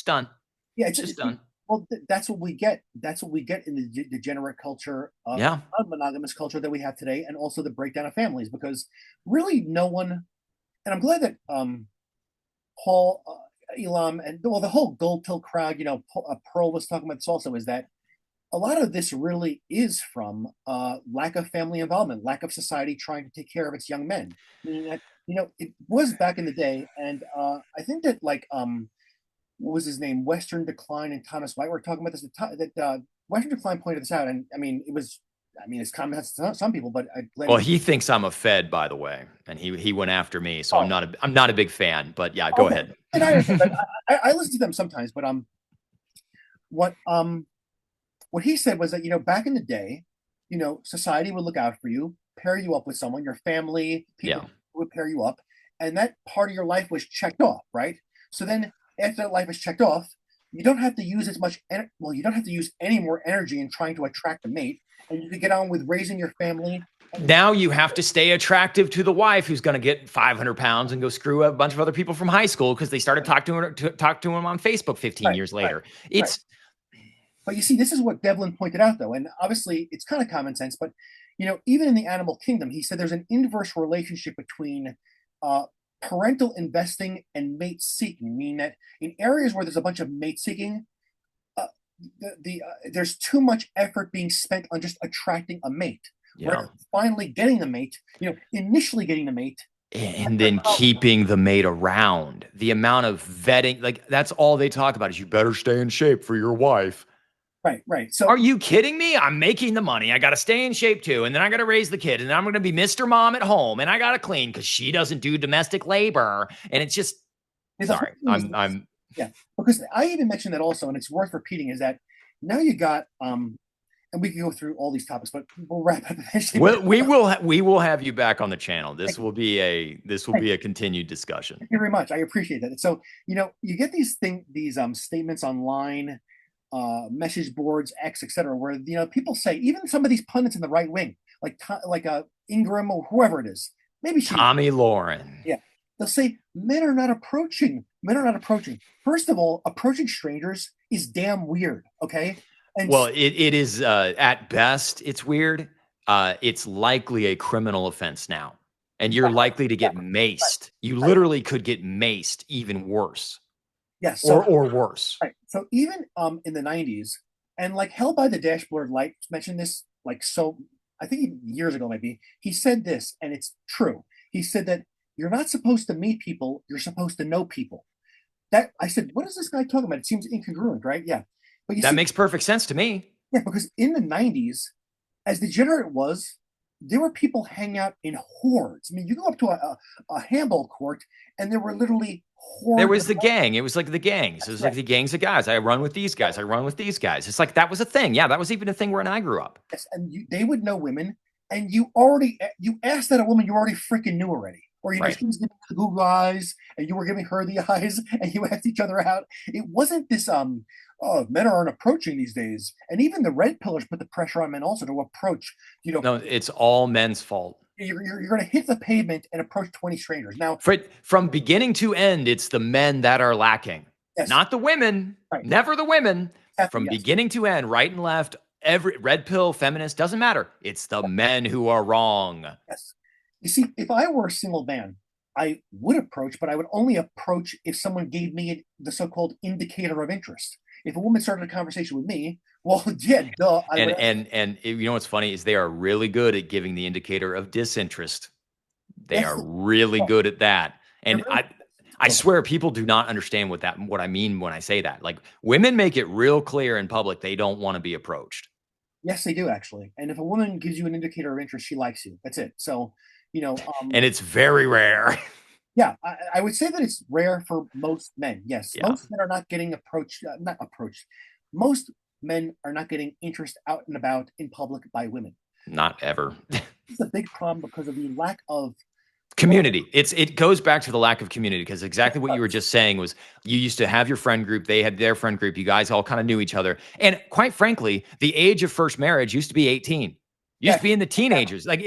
done. Yeah, It's just done. well, that's what we get. That's what we get in the degenerate culture, Yeah. non-monogamous culture that we have today, and also the breakdown of families. Because really, no one, and I'm glad that Paul, Elam, and well, the whole gold pill crowd, Pearl was talking about this also, is that a lot of this really is from lack of family involvement, lack of society trying to take care of its young men. Meaning that it was back in the day, and I think that like what was his name, Western Decline and Thomas White were talking about this. That Western Decline pointed this out, and I mean it was. I mean, it's common to some people, but I'm glad Well, he. he thinks I'm a Fed, by the way, and he went after me, so Oh, I'm not a big fan. But yeah, go okay. ahead. And I understand that. I listen to them sometimes, but what what he said was that back in the day, society would look out for you, pair you up with someone, your family, people Yeah. would pair you up, and that part of your life was checked off, right? So then, after that life is checked off, you don't have to use as much. Well, you don't have to use any more energy in trying to attract a mate, and you can get on with raising your family. Now you have to stay attractive to the wife who's going to get 500 pounds and go screw a bunch of other people from high school because they started talk to him on Facebook 15 Right, years right, later. right. It's But you see, this is what Devlin pointed out, though, and obviously it's kind of common sense. But even in the animal kingdom, he said there's an inverse relationship between uh, parental investing and mate seeking, meaning that in areas where there's a bunch of mate seeking, uh, there's too much effort being spent on just attracting a mate. yeah. Where finally getting the mate, initially getting the mate, And then keeping the mate around. The amount of vetting, like that's all they talk about is you better stay in shape for your wife. right, right. Are So you kidding me? I'm making the money. I got to stay in shape too. And then I got to raise the kid. And then I'm going to be Mr. Mom at home. And I got to clean because she doesn't do domestic labor. And it's just, the whole sorry. thing is this, I'm, yeah, because I even mentioned that also, and it's worth repeating, is that now you got and we can go through all these topics, but we'll wrap up eventually. But we will have you back on the channel. This will thank be a continued discussion. you very much. I appreciate that. So you get these statements online, message boards, X, etc., where people say, even some of these pundits in the right wing, like Ingram or whoever it is, maybe she, Tommy Lauren. yeah, they'll say men are not approaching. Men are not approaching. First of all, approaching strangers is damn weird. Okay. And Well, it is at best, it's weird. It's likely a criminal offense now, and you're exactly, likely to get exactly. Right. maced. You Right. literally could get maced, even worse, Yes. So or worse. right. So even in the 90s, and like Hell by the Dashboard Light mentioned this like so I think even years ago maybe, he said this, and it's true. He said that you're not supposed to meet people, you're supposed to know people. That I said, what is this guy talking about? It seems incongruent, right? Yeah. But you That see, makes perfect sense to me. yeah, because in the 90s, as degenerate it was, there were people hanging out in hordes. I mean, you go up to a handball court, and there were literally There hordes was of the gang. It was like the gangs. It that's was right. like the gangs of guys. I run with these guys. I run with these guys. It's like that was a thing. Yeah, that was even a thing when I grew up. Yes, and they would know women, and you asked that a woman you already freaking knew already, or Right. she was giving you the Google eyes, and you were giving her the eyes, and you asked each other out. It wasn't this oh, men aren't approaching these days, and even the red pillars put the pressure on men also to approach. You know, No, it's all men's fault. you're going to hit the pavement and approach 20 strangers. Now, From beginning to end, it's the men that are lacking, yes, not the women. right, Never the women. exactly, From yes, beginning to end, right and left, every red pill, feminist, doesn't matter. It's the men who are wrong. yes. You see, if I were a single man, I would approach, but I would only approach if someone gave me the so-called indicator of interest. If a woman started a conversation with me, well, yeah, duh, I would. And you know what's funny is they are really good at giving the indicator of disinterest. They Yes, are really good at that. they're And very. I swear people do not understand what I mean when I say that. Like women make it real clear in public they don't want to be approached. Yes, they do actually. And if a woman gives you an indicator of interest, she likes you. That's it. So, you know, And it's very rare. yeah, I would say that it's rare for most men. Yes, Yeah, most men are not getting approached. Not approached. Most men are not getting interest out and about in public by women. not ever. It's a big problem because of the lack of. Well, Community. It goes back to the lack of community because exactly what you were just saying was you used to have your friend group, they had their friend group, you guys all kind of knew each other. And quite frankly, the age of first marriage used to be 18. Used to yes, be in the exactly. teenagers. Like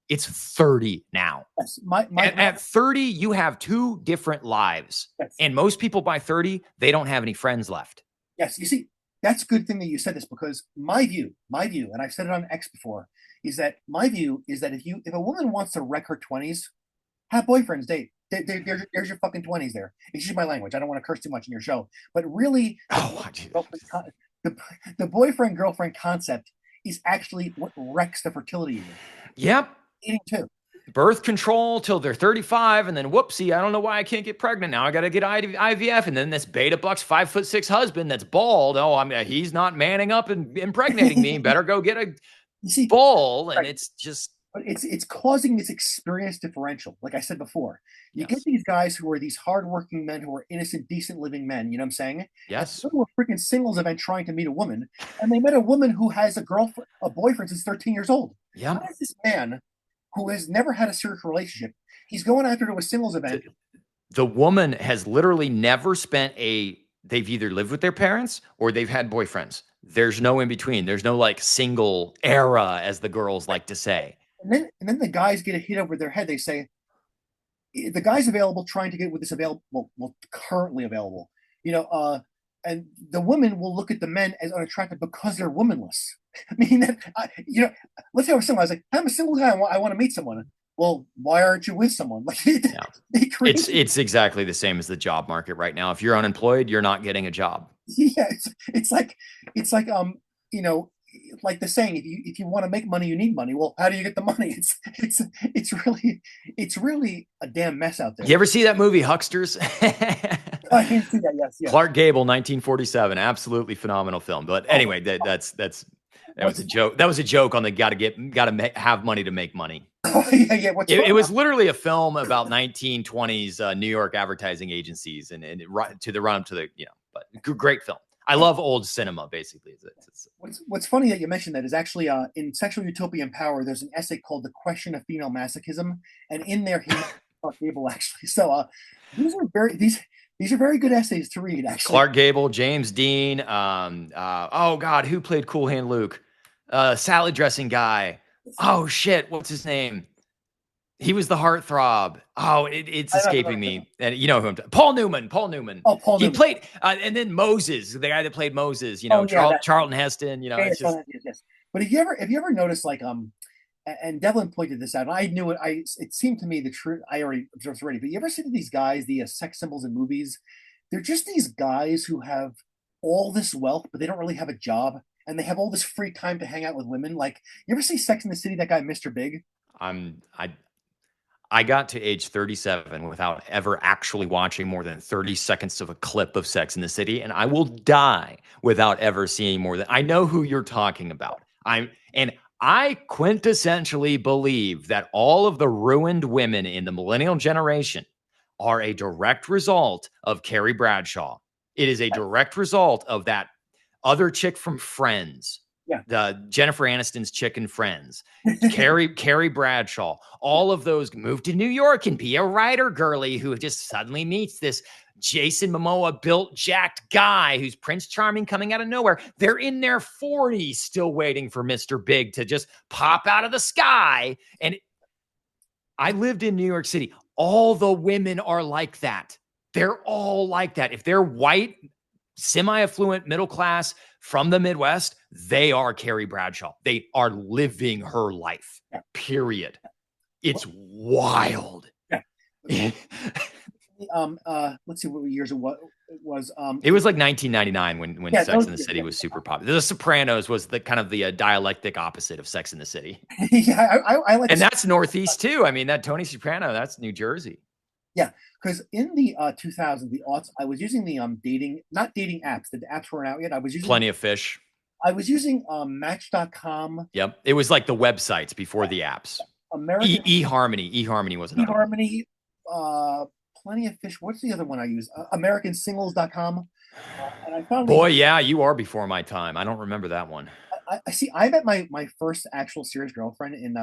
it's 30 now. Yes, my At 30, you have two different lives. yes, And most people by 30, they don't have any friends left. yes. You see, that's a good thing that you said this because my view, and I've said it on X before, is that my view is that if a woman wants to wreck her 20s, have boyfriends, date. There's your fucking 20s there. Excuse my language. I don't want to curse too much in your show, but really, Oh, the, the boyfriend girlfriend concept is actually what wrecks the fertility rate. yep. Eating too. Birth control till they're 35, and then whoopsie, I don't know why I can't get pregnant. Now I got to get IVF, and then this beta buck's 5'6" husband that's bald. Oh, he's not manning up and impregnating me. Better go get a You see, bull. And right, it's just but it's causing this experience differential. Like I said before, you get yes, these guys who are these hardworking men who are innocent, decent living men. You know what I'm saying? And yes, some who are freaking singles event trying to meet a woman, and they met a woman who has a girlfriend, a boyfriend since 13 years old. How yep. does this man who has never had a serious relationship, he's going after to a singles event? The woman has literally never spent they've either lived with their parents or they've had boyfriends. There's no in between. There's no like single era, as the girls like to say. And then the guys get a hit over their head. They say the guy's available, trying to get with this available, well, currently available. You know, and the women will look at the men as unattractive because they're womanless. I mean, let's say I was single. I was like, I'm a single guy. I want to meet someone. Well, why aren't you with someone? Like Yeah. they create. It's exactly the same as the job market right now. If you're unemployed, you're not getting a job. Yeah, it's like you know, like the saying, if you want to make money, you need money. Well, how do you get the money? It's really a damn mess out You there. ever see that movie Hucksters? I can see that. Yes, yes. Clark Gable, 1947, absolutely phenomenal film. But Oh, anyway, that was a what's joke. That was a joke on the have money to make money. oh, yeah, yeah. What's It fun? was literally a film about 1920s New York advertising agencies to the run up to the but great film. I love old cinema. Basically, What's funny that you mentioned that is actually in Sexual Utopia and Power. There's an essay called "The Question of Female Masochism," and in there he mentions Clark Gable actually. So these are very good essays to read actually. Clark Gable, James Dean. Oh God, who played Cool Hand Luke? Salad dressing guy. Oh shit, what's his name? He was the heartthrob. Oh, it's I don't know. escaping me. And you know who I'm Paul Newman. Paul Newman. Oh, Paul He Newman. played, and then Moses, the guy that played Moses. You know, Oh yeah, that Charlton Heston. You know, yeah, it's yes, just yes, yes. But have you ever noticed like and Devlin pointed this out, and I knew it. It seemed to me the truth. I already observed already. But you ever see these guys, the sex symbols in movies? They're just these guys who have all this wealth, but they don't really have a job, and they have all this free time to hang out with women. Like you ever see Sex in the City? That guy, Mr. Big. I'm I got to age 37 without ever actually watching more than 30 seconds of a clip of Sex in the City, and I will die without ever seeing more than I know who you're talking about. And I quintessentially believe that all of the ruined women in the millennial generation are a direct result of Carrie Bradshaw. It is a direct result of that other chick from Friends, Yeah, the Jennifer Aniston's chick in Friends, Carrie Bradshaw, all of those moved to New York and be a writer girly who just suddenly meets this Jason Momoa built jacked guy who's Prince Charming coming out of nowhere. They're in their 40s still waiting for Mr. Big to just pop out of the sky. And I lived in New York City. All the women are like that. They're all like that. If they're white, semi affluent, middle class from the Midwest, they are Carrie Bradshaw. They are living her life, yeah, period. It's wild. yeah. Let's see what years it was. It was like 1999 when Yeah, Sex those, in the yeah, City yeah, was super popular. The Sopranos was the kind of the dialectic opposite of Sex in the City. yeah. I like And to. that's Northeast too. I mean, that Tony Soprano, that's New Jersey. Yeah, because in the 2000s, the aughts, I was using the dating, not dating apps. The apps weren't out yet. Plenty of fish. I was using Match.com, Yep. It was like the websites before the apps. American eHarmony. eHarmony was another one. eHarmony, uh, Plenty of Fish. What's the other one I use? AmericanSingles.com. And I found these. Boy, yeah, you are before my time. I don't remember that one. I see. I met my first actual serious girlfriend in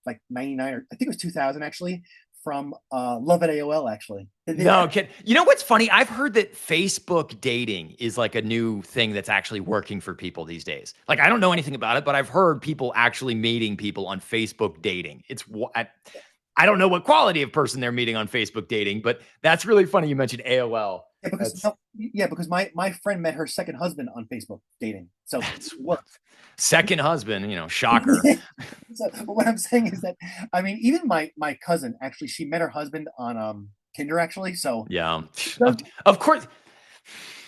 like 99, or I think it was 2000 actually, from Love at AOL actually. No, kid. You know what's funny? I've heard that Facebook dating is like a new thing that's actually working for people these days. Like, I don't know anything about it, but I've heard people actually meeting people on Facebook dating. I don't know what quality of person they're meeting on Facebook dating, but that's really funny. You mentioned AOL. Yeah, because That's no, yeah, because my friend met her second husband on Facebook dating, so it that's worked. second husband. Shocker. So what I'm saying is that I mean, even my cousin actually, she met her husband on Tinder actually. So Yeah, it of, does. of course.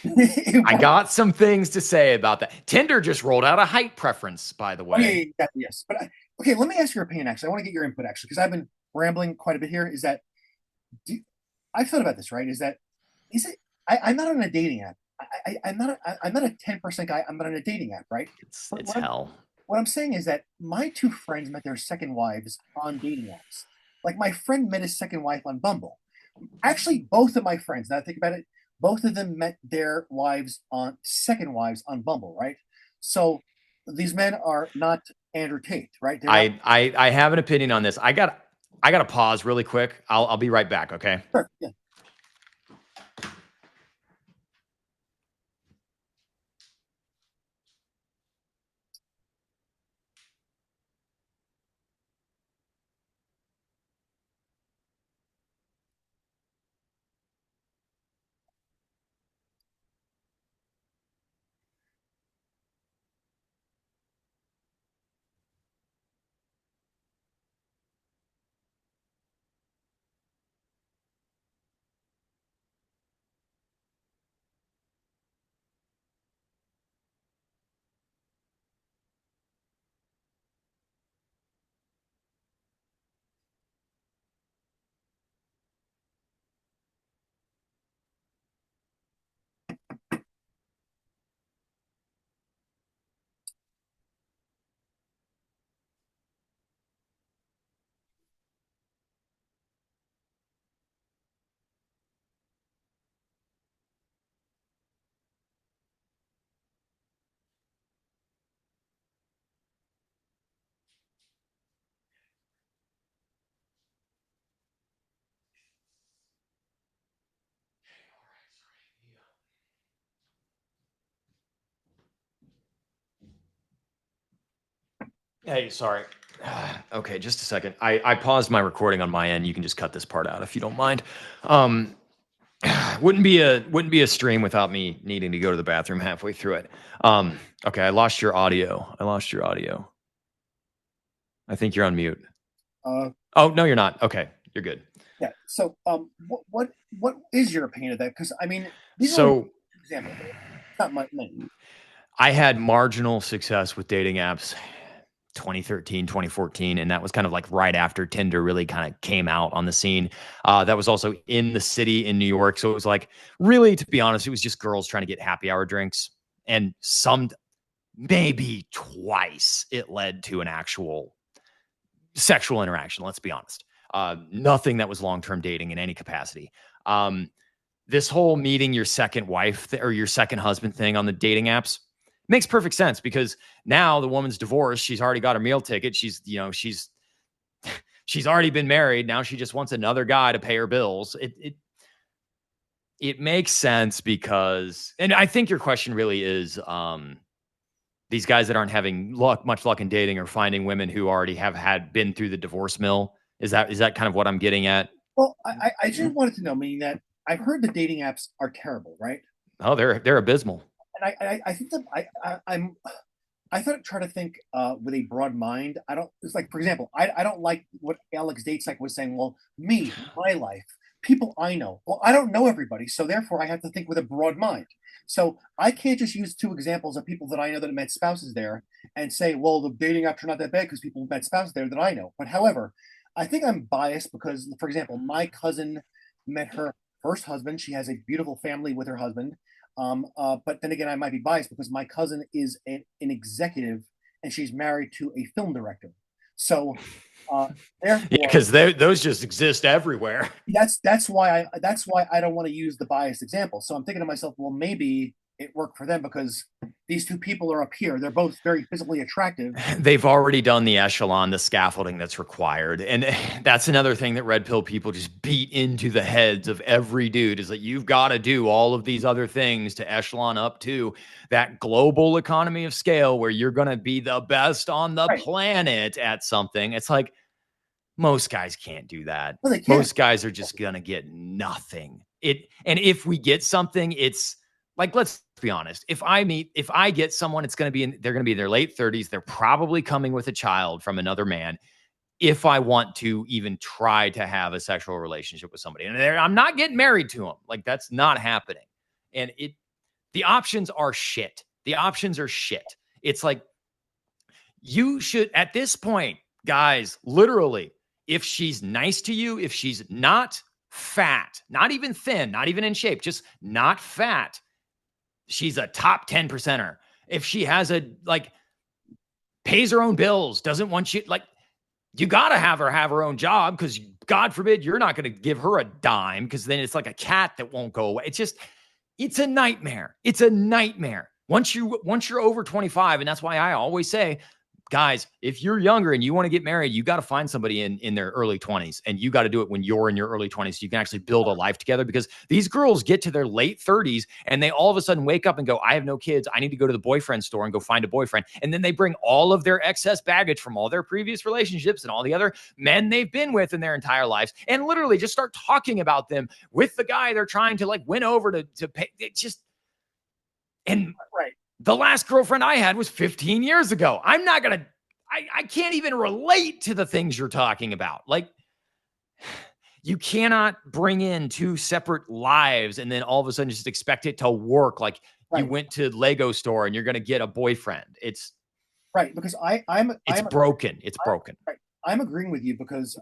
It I works. got some things to say about that. Tinder just rolled out a height preference, by the Oh yeah, way. yeah, yeah, yes. But okay, let me ask your opinion. Actually, I want to get your input actually because I've been rambling quite a bit here. Is that do, I've thought about this, right? Is it? I'm not on a dating app. I'm not a 10% guy. I'm not on a dating app, right? It's But it's hell. what I'm saying is that my two friends met their second wives on dating apps. Like my friend met his second wife on Bumble. Actually, both of my friends, now I think about it, both of them met their wives on second wives on Bumble, right? So these men are not Andrew Tate, right? They're not. I have an opinion on this. I got to pause really quick. I'll be right back. Okay. Sure, yeah. Hey, sorry. Okay, just a second. I paused my recording on my end. You can just cut this part out if you don't mind. Um, wouldn't be a stream without me needing to go to the bathroom halfway through it. Okay, I lost your audio. I lost your audio. I think you're on mute. Uh, Oh no, you're not. Okay, you're good. yeah. So, what is your opinion of that? Because I mean, these are only So examples. It's not much many. I had marginal success with dating apps 2013, 2014, and that was kind of like right after Tinder really kind of came out on the scene. That was also in the city in New York. So it was like, really, to be honest, it was just girls trying to get happy hour drinks. And maybe twice it led to an actual sexual interaction. Let's be honest. Nothing that was long term dating in any capacity. This whole meeting your second wife or your second husband thing on the dating apps makes perfect sense because now the woman's divorced. She's already got her meal ticket. She's already been married. Now she just wants another guy to pay her bills. It makes sense because, and I think your question really is, these guys that aren't having much luck in dating or finding women who already have been through the divorce mill. Is that kind of what I'm getting at? Well, I just wanted to know, meaning that I've heard the dating apps are terrible, right? Oh, they're abysmal. And I think that I thought try to think with a broad mind. I don't. It's like, for example, I don't like what Alex Datesek was saying. Well, me, my life, people I know. Well, I don't know everybody, so therefore I have to think with a broad mind. So I can't just use two examples of people that I know that met spouses there and say, well, the dating apps are not that bad because people met spouses there that I know. But however, I think I'm biased because, for example, my cousin met her first husband. She has a beautiful family with her husband. But then again, I might be biased because my cousin is an executive and she's married to a film director. So, uh, Yeah, therefore, because those just exist everywhere. that's why I don't want to use the biased example. So I'm thinking to myself, well, maybe it worked for them because these two people are up here. They're both very physically attractive. They've already done the echelon, the scaffolding that's required. And that's another thing that red pill people just beat into the heads of every dude is that you've got to do all of these other things to echelon up to that global economy of scale where you're going to be the best on the Right? planet at something. It's like most guys can't do that. No, they can't. Most guys are just going to get nothing. And if we get something, it's like, let's be honest. If I get someone, they're going to be in their late 30s. They're probably coming with a child from another man. If I want to even try to have a sexual relationship with somebody, and I'm not getting married to them, like that's not happening. And the options are shit. The options are shit. It's like you should, at this point, guys, literally, if she's nice to you, if she's not fat, not even thin, not even in shape, just not fat, she's a top 10 percenter. If she has pays her own bills, doesn't want you, like, you got to have her own job because God forbid you're not going to give her a dime because then it's like a cat that won't go away. It's a nightmare. It's a nightmare. Once you're over 25, and that's why I always say, guys, if you're younger and you want to get married, you got to find somebody in their early 20s, and you got to do it when you're in your early 20s so you can actually build a life together, because these girls get to their late 30s and they all of a sudden wake up and go, I have no kids. I need to go to the boyfriend store and go find a boyfriend. And then they bring all of their excess baggage from all their previous relationships and all the other men they've been with in their entire lives and literally just start talking about them with the guy they're trying to like win over to pay. It just, and Right. the last girlfriend I had was 15 years ago. I can't even relate to the things you're talking about. Like, you cannot bring in two separate lives and then all of a sudden just expect it to work. Like you Right. went to Lego store and you're going to get a boyfriend. Right. Because I'm Broken. It's broken. right. I'm agreeing with you because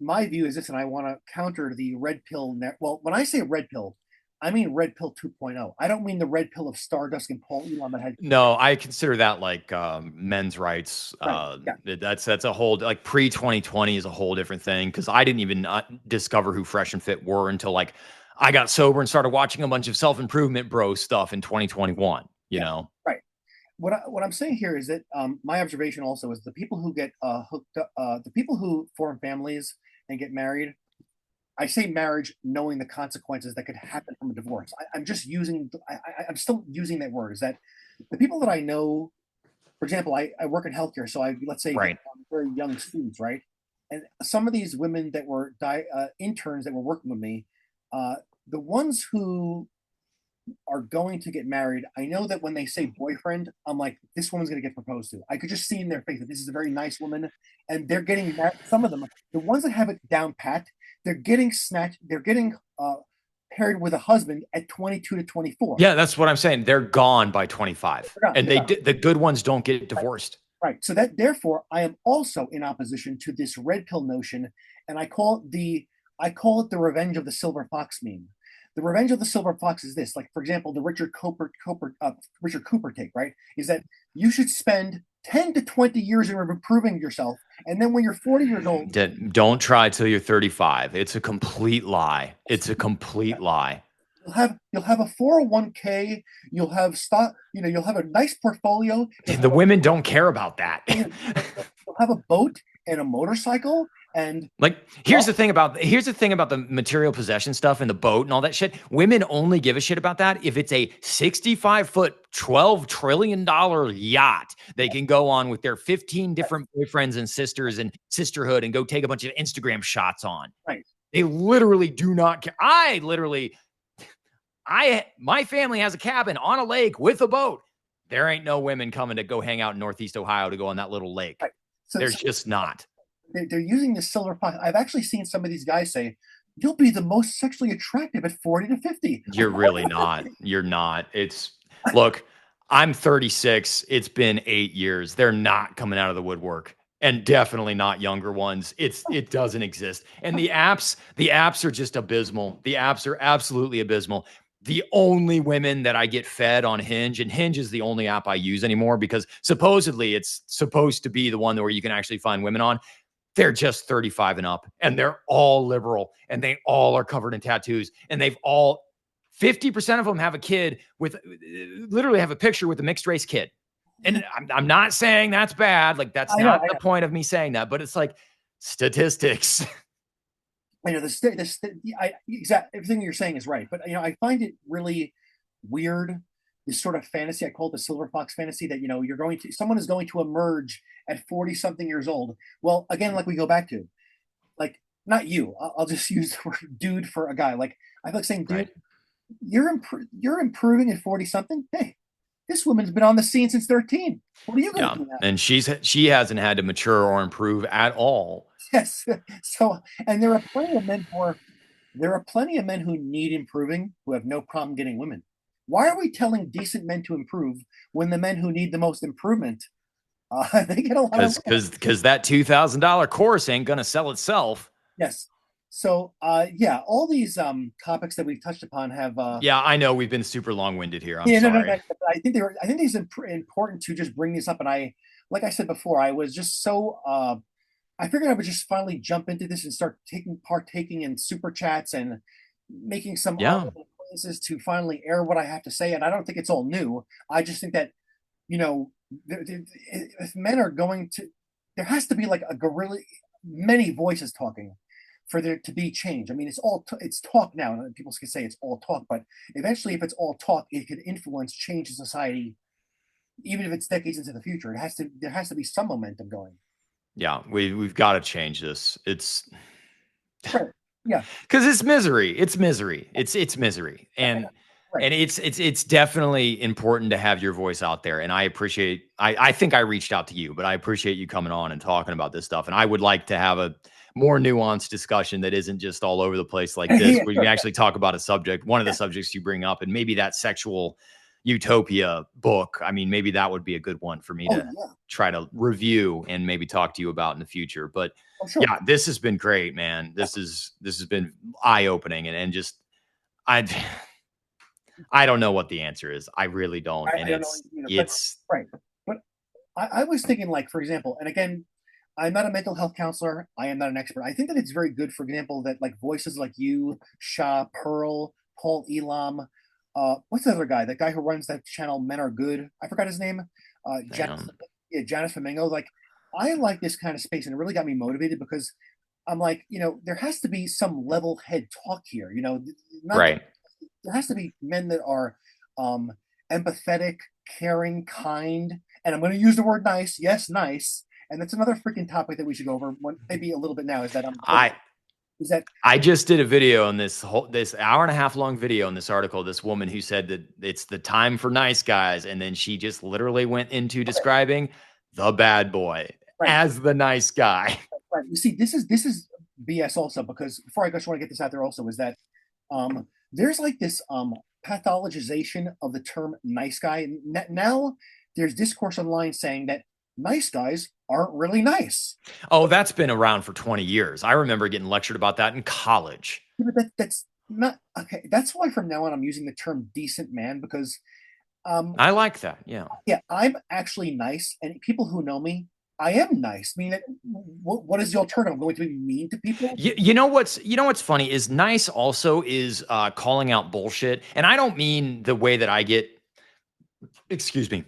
my view is this, and I want to counter the red pill. Well, when I say red pill, I mean red pill 2.0. I don't mean the red pill of Stardust and Paul Elon that had. No, I consider that like men's rights. Right. Yeah. That's a whole, like, pre 2020 is a whole different thing because I didn't even discover who Fresh and Fit were until like I got sober and started watching a bunch of self improvement bro stuff in 2021. You Yeah. know, Right. What I'm saying here is that my observation also is the people who get hooked up, the people who form families and get married. I say marriage knowing the consequences that could happen from a divorce. I'm just using, I'm still using that word. Is that the people that I know, for example, I work in healthcare. So let's say right? very young students, right? And some of these women that were interns that were working with me, uh, the ones who are going to get married, I know that when they say boyfriend, I'm like, this woman's going to get proposed to. I could just see in their face that this is a very nice woman, and they're getting married. Some of them, the ones that have it down pat, they're getting snatched. They're getting paired with a husband at 22 to 24. Yeah, that's what I'm saying. They're gone by 25, and They're gone. the good ones don't get divorced. Right. So that therefore I am also in opposition to this red pill notion, and I call it the revenge of the silver fox meme. The revenge of the silver fox is this, like for example, the Richard Cooper take, right? Is that you should spend 10 to 20 years in improving yourself, and then when you're 40 years old, Don't try till you're 35. It's a complete lie. It's a complete lie. you'll have a 401k, you'll have stock, you'll have a nice portfolio, The women don't care about that. you'll have a boat and a motorcycle, and Like, here's the thing about the material possession stuff and the boat and all that shit. Women only give a shit about that if it's a 65-foot, $12 trillion yacht they can go on with their 15 different boyfriends and sisters and sisterhood and go take a bunch of Instagram shots on. right. They literally do not care. My family has a cabin on a lake with a boat. There ain't no women coming to go hang out in Northeast Ohio to go on that little lake. Right. There's just not. They're using the silver fox. I've actually seen some of these guys say, "You'll be the most sexually attractive at 40 to 50." You're really not. You're not. Look, I'm 36. It's been 8 years. They're not coming out of the woodwork. And definitely not younger ones. It doesn't exist. And the apps are just abysmal. The apps are absolutely abysmal. The only women that I get fed on Hinge, and Hinge is the only app I use anymore because supposedly it's supposed to be the one where you can actually find women on. They're just 35 and up, and they're all liberal, and they all are covered in tattoos, and 50% of them have a kid with, literally have a picture with a mixed race kid. And I'm not saying that's bad. Like, that's not the point of me saying that, but it's like statistics. I know everything you're saying is right, but I find it really weird. This sort of fantasy, I call it the silver fox fantasy, that someone is going to emerge at 40 something years old. Well, again, like we go back to, like, not you. I'll just use the word dude for a guy. Like, I feel like saying, dude, Right. you're improving at 40 something. Hey, this woman's been on the scene since 13. What are you going to do now? And she hasn't had to mature or improve at all. Yes. So, and there are plenty of men who need improving who have no problem getting women. Why are we telling decent men to improve when the men who need the most improvement, they get a lot of because that $2,000 course ain't gonna sell itself. Yes. So, yeah, all these topics that we've touched upon have yeah, I know we've been super long-winded here. I'm yeah, sorry. no. I think these are important to just bring this up. And like I said before, I was just so I figured I would just finally jump into this and start partaking in super chats and making some places to finally air what I have to say. And I don't think it's all new. I just think that, if men are going to, there has to be like a gorilla, many voices talking for there to be change. I mean, it's talk now, and people can say it's all talk, but eventually, if it's all talk, it could influence change in society, even if it's decades into the future. There has to be some momentum going. Yeah, we've got to change this. It's right. Yeah, because it's misery. It's misery. It's misery, and right. and it's definitely important to have your voice out there. And I appreciate. I think I reached out to you, but I appreciate you coming on and talking about this stuff. And I would like to have a more nuanced discussion that isn't just all over the place like this, where you can actually talk about a subject, one of the subjects you bring up, and maybe that sexual utopia book. I mean, maybe that would be a good one for me to try to review and maybe talk to you about in the future. But yeah, this has been great, man. This has been eye-opening and just I don't know what the answer is. I really don't. And I don't know, it's right. But I was thinking, like, for example, and again, I'm not a mental health counselor. I am not an expert. I think that it's very good, for example, that like voices like you, Shah, Pearl, Paul Elam, what's the other guy? That guy who runs that channel, Men Are Good. I forgot his name. Janice Flamingo. Like, I like this kind of space, and it really got me motivated because I'm like, there has to be some level head talk here. Right. There has to be men that are empathetic, caring, kind, and I'm going to use the word nice. Yes, nice. and that's another freaking topic that we should go over one, maybe a little bit now. Is that I is that I just did a video on this hour and a half long video in this article. This woman who said that it's the time for nice guys, and then she just literally went into okay, describing the bad boy right, as the nice guy. right. You see, this is BS also, because before I just want to get this out there also is that there's like this pathologization of the term nice guy. Now there's discourse online saying that nice guys aren't really nice. Oh, that's been around for 20 years. I remember getting lectured about that in college. Yeah, but that's not okay. That's why from now on I'm using the term decent man, because um I like that. Yeah. yeah, I'm actually nice, and people who know me, I am nice. I mean, what is the alternative? I'm going to be mean to people? You know what's funny is nice also is calling out bullshit. And I don't mean the way that excuse me,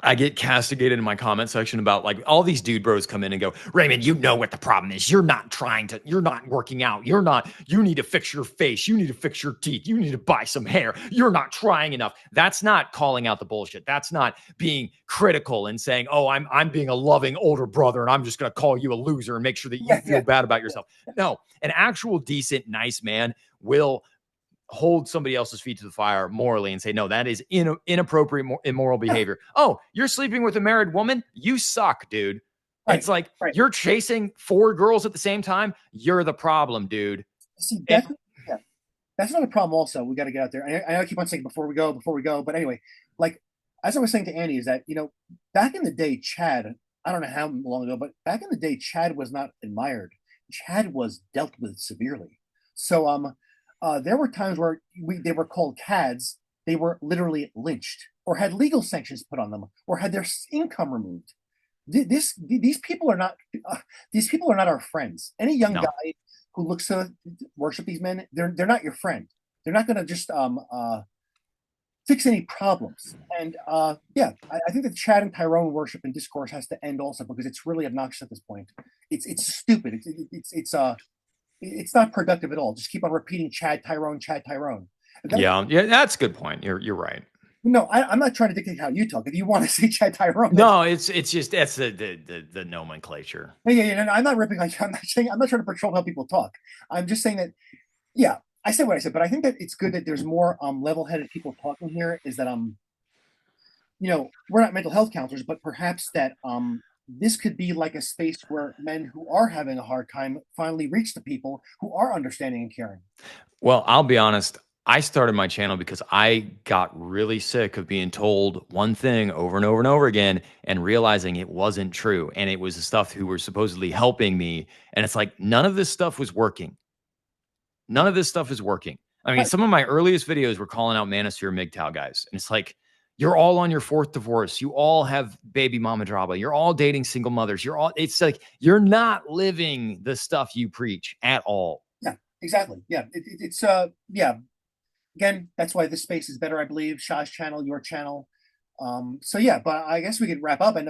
I get castigated in my comment section about like all these dude bros come in and go, Raymond, you know what the problem is. You're not working out. You need to fix your face. You need to fix your teeth. You need to buy some hair. You're not trying enough. That's not calling out the bullshit. That's not being critical and saying, oh, I'm being a loving older brother and I'm just going to call you a loser and make sure that you Yeah, feel yeah, bad about yourself. No, an actual decent, nice man will hold somebody else's feet to the fire morally and say, no, that is inappropriate, immoral yeah. behavior. Oh, you're sleeping with a married woman? You suck, dude. Right, It's like right. you're chasing 4 girls at the same time. You're the problem, dude. See, And yeah, that's another problem. Also, we got to get out there. I keep on saying before we go. But anyway, like as I was saying to Annie, is that back in the day, Chad. I don't know how long ago, but back in the day, Chad was not admired. Chad was dealt with severely. So there were times where they were called cads. They were literally lynched, or had legal sanctions put on them, or had their income removed. These people are not these people are not our friends. Any young no, guy who looks to worship these men, they're not your friend. They're not going to just fix any problems. And yeah, I think that Chad and Tyrone worship and discourse has to end also, because it's really obnoxious at this point. It's stupid. It's not productive at all. Just keep on repeating Chad Tyrone, Chad Tyrone. That, yeah, that's a good point. You're right. no, I'm not trying to dictate how you talk. If you want to say Chad Tyrone, that's No, it's just that's the nomenclature. yeah, yeah, yeah. No, I'm not ripping. I'm not saying. I'm not trying to patrol how people talk. I'm just saying that. Yeah, I said what I said, but I think that it's good that there's more level-headed people talking here. Is that we're not mental health counselors, but perhaps that this could be like a space where men who are having a hard time finally reach the people who are understanding and caring. Well, I'll be honest. I started my channel because I got really sick of being told one thing over and over and over again and realizing it wasn't true. And it was the stuff who were supposedly helping me. And it's like, none of this stuff was working. None of this stuff is working. I mean, Right. some of my earliest videos were calling out manosphere MGTOW guys. And it's like, you're all on your fourth divorce. You all have baby mama drama. You're all dating single mothers. It's like, you're not living the stuff you preach at all. Yeah. Exactly. Yeah. It's yeah. Again, that's why this space is better, I believe. Shah's channel, your channel. So yeah, but I guess we could wrap up, and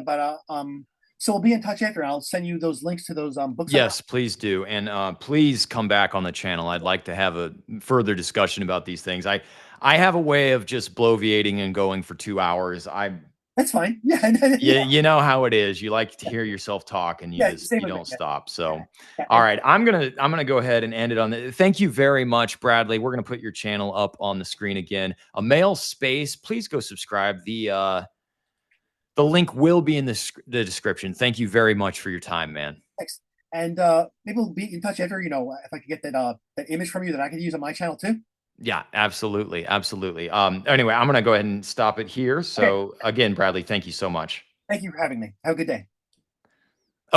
so we'll be in touch after. I'll send you those links to those books. Yes, please do. And please come back on the channel. I'd like to have a further discussion about these things. I have a way of just bloviating and going for 2 hours. That's fine. Yeah, Yeah, yeah, you know how it is. You like to hear yourself talk and yeah. Same you with me. don't Yeah, stop. So, yeah, all right, I'm gonna go ahead and end it on the. Thank you very much, Bradley. We're gonna put your channel up on the screen again. A male space. Please go subscribe. The link will be in the description. Thank you very much for your time, man. thanks. And maybe we'll be in touch after. If I could get that image from you that I could use on my channel too. Yeah, absolutely, absolutely. Anyway, I'm gonna go ahead and stop it here. Okay. So again, Bradley, thank you so much. Thank you for having me. Have a good day.